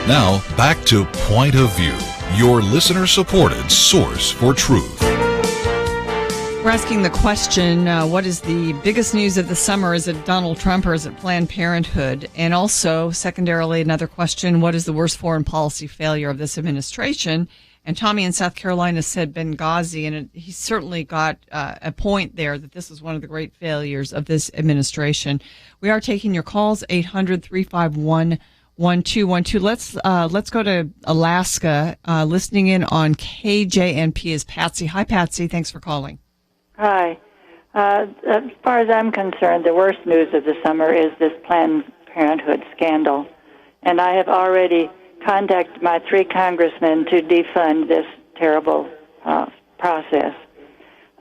Now, back to Point of View, your listener-supported source for truth. We're asking the question, what is the biggest news of the summer? Is it Donald Trump or is it Planned Parenthood? And also, secondarily, another question, what is the worst foreign policy failure of this administration? And Tommy in South Carolina said Benghazi, and he certainly got a point there that this is one of the great failures of this administration. We are taking your calls, 800-351-1212. Let's go to Alaska. Listening in on KJNP is Patsy. Hi, Patsy. Thanks for calling. Hi. As far as I'm concerned, the worst news of the summer is this Planned Parenthood scandal. And I have already contacted my 3 congressmen to defund this terrible process.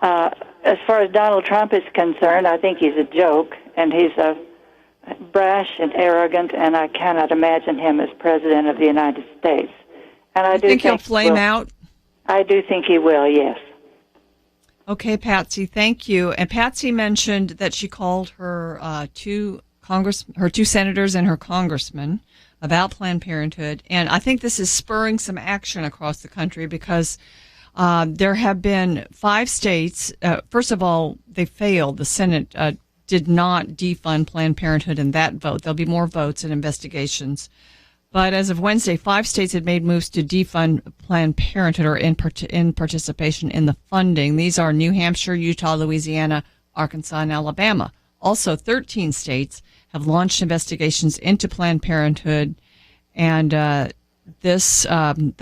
As far as Donald Trump is concerned, I think he's a joke, and he's brash and arrogant, and I cannot imagine him as President of the United States. And I think he'll flame out? I do think he will, yes. Okay, Patsy, thank you. And Patsy mentioned that she called her two senators and her congressman about Planned Parenthood. And I think this is spurring some action across the country because there have been 5 states. First of all, they failed. The Senate did not defund Planned Parenthood in that vote. There'll be more votes and investigations. But as of Wednesday, 5 states had made moves to defund Planned Parenthood or in participation in the funding. These are New Hampshire, Utah, Louisiana, Arkansas, and Alabama. Also, 13 states have launched investigations into Planned Parenthood, and the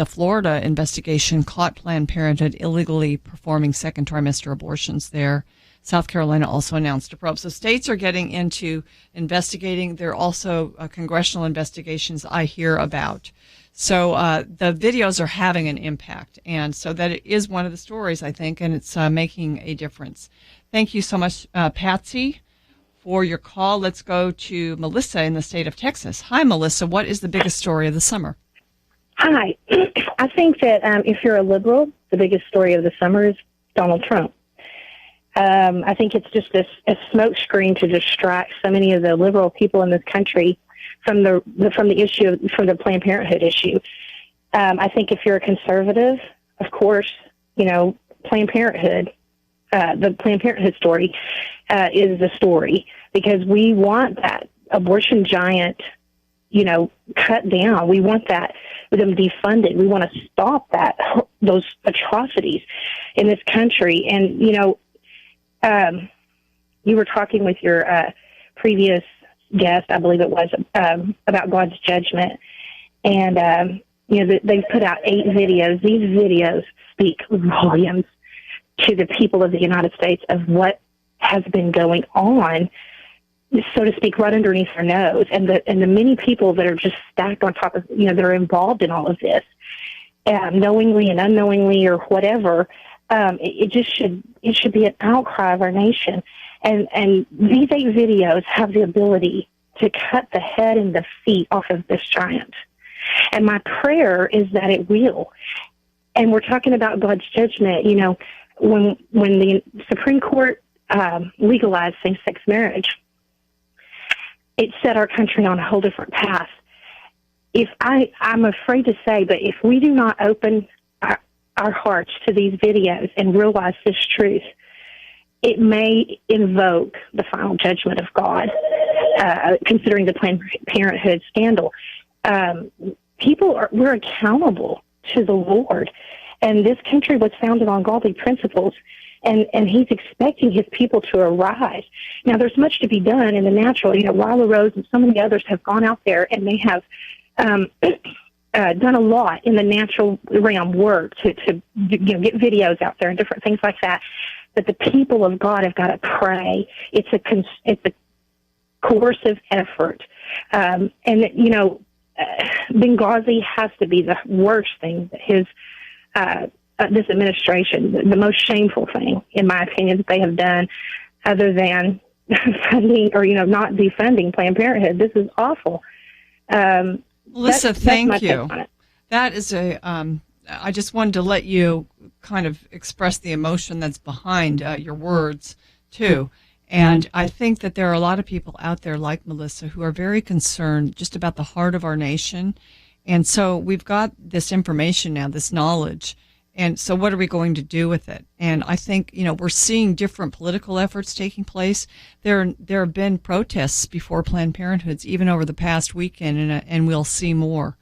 Florida investigation caught Planned Parenthood illegally performing second trimester abortions there. South Carolina also announced a probe. So states are getting into investigating. There are also congressional investigations I hear about. So the videos are having an impact. And so that is one of the stories, I think, and it's making a difference. Thank you so much, Patsy, for your call. Let's go to Melissa in the state of Texas. Hi, Melissa. What is the biggest story of the summer? Hi. I think that if you're a liberal, the biggest story of the summer is Donald Trump. I think it's just a smokescreen to distract so many of the liberal people in this country from the Planned Parenthood issue. I think if you're a conservative, of course, Planned Parenthood, the Planned Parenthood story is the story because we want that abortion giant, cut down. We want that with them defunded. We want to stop those atrocities in this country. And you were talking with your previous guest, I believe it was, about God's judgment. And, they've put out 8 videos. These videos speak volumes to the people of the United States of what has been going on, so to speak, right underneath our nose. And the many people that are just stacked on top of, that are involved in all of this, knowingly and unknowingly or whatever. It should be an outcry of our nation. And these 8 videos have the ability to cut the head and the feet off of this giant. And my prayer is that it will. And we're talking about God's judgment. When the Supreme Court legalized same-sex marriage, it set our country on a whole different path. I'm afraid to say, but if we do not open our hearts to these videos and realize this truth, it may invoke the final judgment of God, considering the Planned Parenthood scandal. We're accountable to the Lord, and this country was founded on godly principles, and He's expecting His people to arise. Now, there's much to be done in the natural. Lila Rose and so many others have gone out there, and they have done a lot in the natural realm work to get videos out there and different things like that. But the people of God have got to pray. It's a coercive effort, and Benghazi has to be the worst thing that this administration, the most shameful thing, in my opinion, that they have done, other than funding or not defunding Planned Parenthood. This is awful. Melissa, thank you. That is I just wanted to let you kind of express the emotion that's behind your words, too. And I think that there are a lot of people out there like Melissa who are very concerned just about the heart of our nation. And so we've got this information now, this knowledge. And so what are we going to do with it? And I think, we're seeing different political efforts taking place. There have been protests before Planned Parenthoods, even over the past weekend, and we'll see more.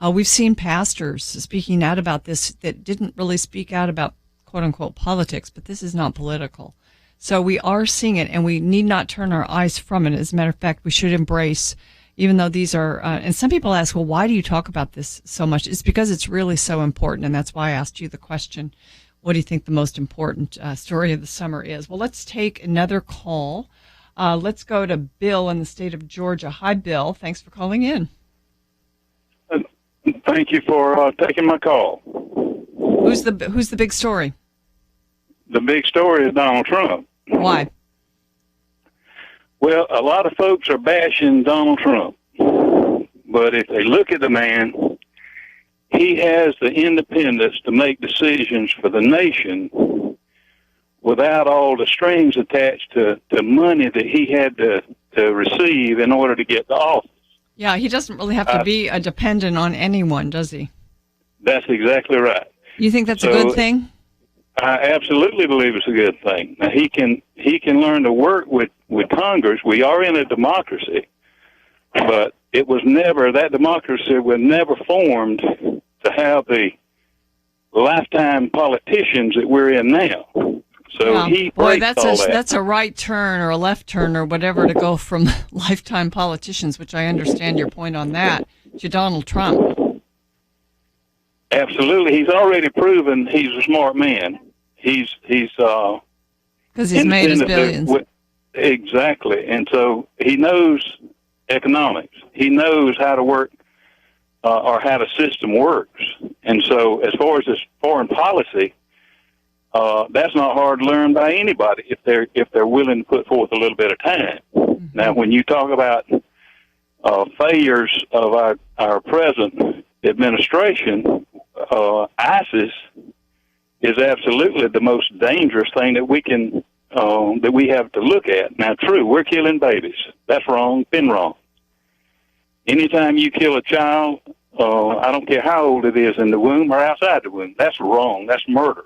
We've seen pastors speaking out about this that didn't really speak out about, quote unquote, politics, but this is not political. So we are seeing it, and we need not turn our eyes from it. As a matter of fact, we should embrace, even though these are, and some people ask, well, why do you talk about this so much? It's because it's really so important, and that's why I asked you the question, what do you think the most important story of the summer is? Well, let's take another call. Let's go to Bill in the state of Georgia. Hi, Bill. Thanks for calling in. Thank you for taking my call. Who's the big story? The big story is Donald Trump. Why? Well, a lot of folks are bashing Donald Trump. But if they look at the man, he has the independence to make decisions for the nation without all the strings attached to money that he had to receive in order to get to office. Yeah, he doesn't really have to be a dependent on anyone, does he? That's exactly right. You think that's a good thing? I absolutely believe it's a good thing. Now, he can learn to work with Congress. We are in a democracy, but that democracy was never formed to have the lifetime politicians that we're in now. So he breaks all that. That's a right turn or a left turn or whatever to go from lifetime politicians, which I understand your point on that, to Donald Trump. Absolutely. He's already proven he's a smart man. Because he's made his billions. Exactly. And so he knows economics. He knows how to work or how the system works. And so as far as this foreign policy, that's not hard to learn by anybody if they're willing to put forth a little bit of time. Mm-hmm. Now, when you talk about failures of our present administration, ISIS is absolutely the most dangerous thing that we have to look at. Now, true, we're killing babies. That's wrong. Been wrong. Anytime you kill a child, I don't care how old it is, in the womb or outside the womb, that's wrong. That's murder.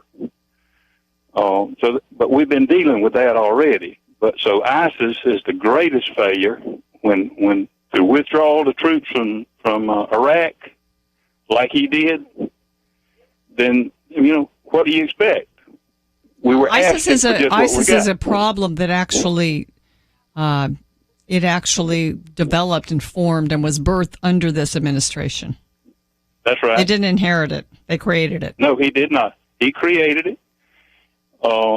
But we've been dealing with that already. So ISIS is the greatest failure when to withdraw the troops from Iraq, like he did. Then what do you expect? We were ISIS is a problem that actually developed and formed and was birthed under this administration. That's right. They didn't inherit it; they created it. No, he did not. He created it.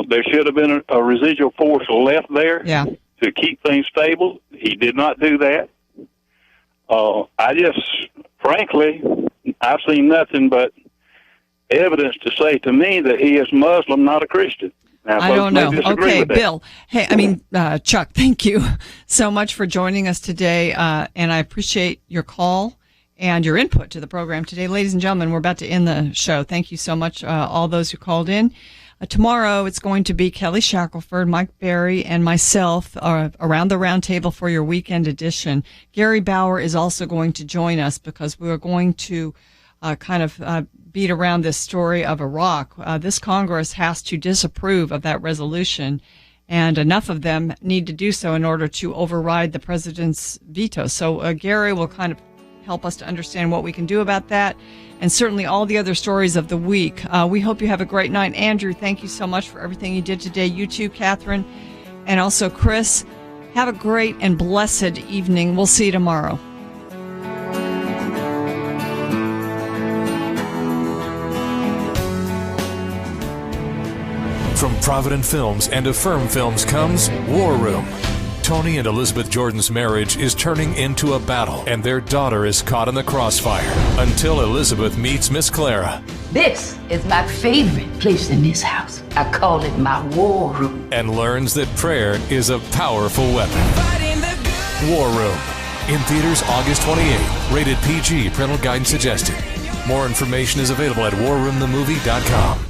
There should have been a residual force left there to keep things stable. He did not do that. Frankly, I've seen nothing but evidence to say to me that he is Muslim, not a Christian. Now, I don't know. Okay, Bill. Hey, Chuck, thank you so much for joining us today, and I appreciate your call and your input to the program today. Ladies and gentlemen, we're about to end the show. Thank you so much, all those who called in. Tomorrow, it's going to be Kelly Shackelford, Mike Berry, and myself around the round table for your weekend edition. Gary Bauer is also going to join us because we are going to beat around this story of Iraq. This Congress has to disapprove of that resolution, and enough of them need to do so in order to override the president's veto. So Gary will kind of help us to understand what we can do about that, and certainly all the other stories of the week. We hope you have a great night. Andrew, thank you so much for everything you did today. You too, Catherine, and also Chris. Have a great and blessed evening. We'll see you tomorrow. From Provident Films and Affirm Films comes War Room. Tony and Elizabeth Jordan's marriage is turning into a battle, and their daughter is caught in the crossfire until Elizabeth meets Miss Clara. This is my favorite place in this house. I call it my war room. And learns that prayer is a powerful weapon. War Room. In theaters August 28th. Rated PG. Parental guidance suggested. More information is available at warroomthemovie.com.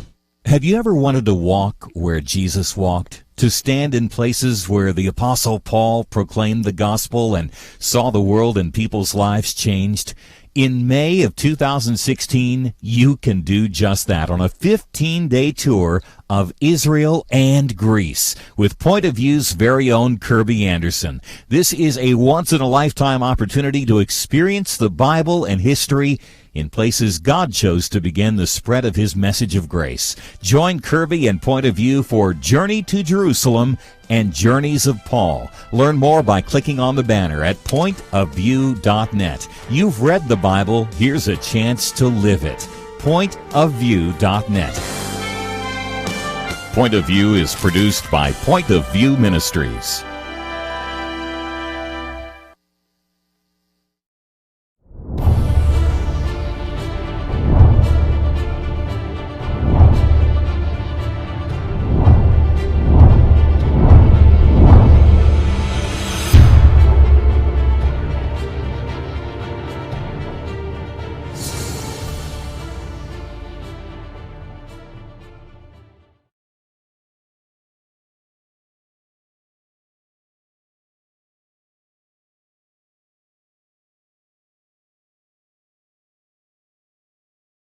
Have you ever wanted to walk where Jesus walked? To stand in places where the Apostle Paul proclaimed the gospel and saw the world and people's lives changed? In May of 2016, you can do just that on a 15-day tour of Israel and Greece with Point of View's very own Kirby Anderson. This is a once-in-a-lifetime opportunity to experience the Bible and history in places God chose to begin the spread of his message of grace. Join Kirby and Point of View for Journey to Jerusalem and Journeys of Paul. Learn more by clicking on the banner at pointofview.net. You've read the Bible, here's a chance to live it. pointofview.net. Point of View is produced by Point of View Ministries.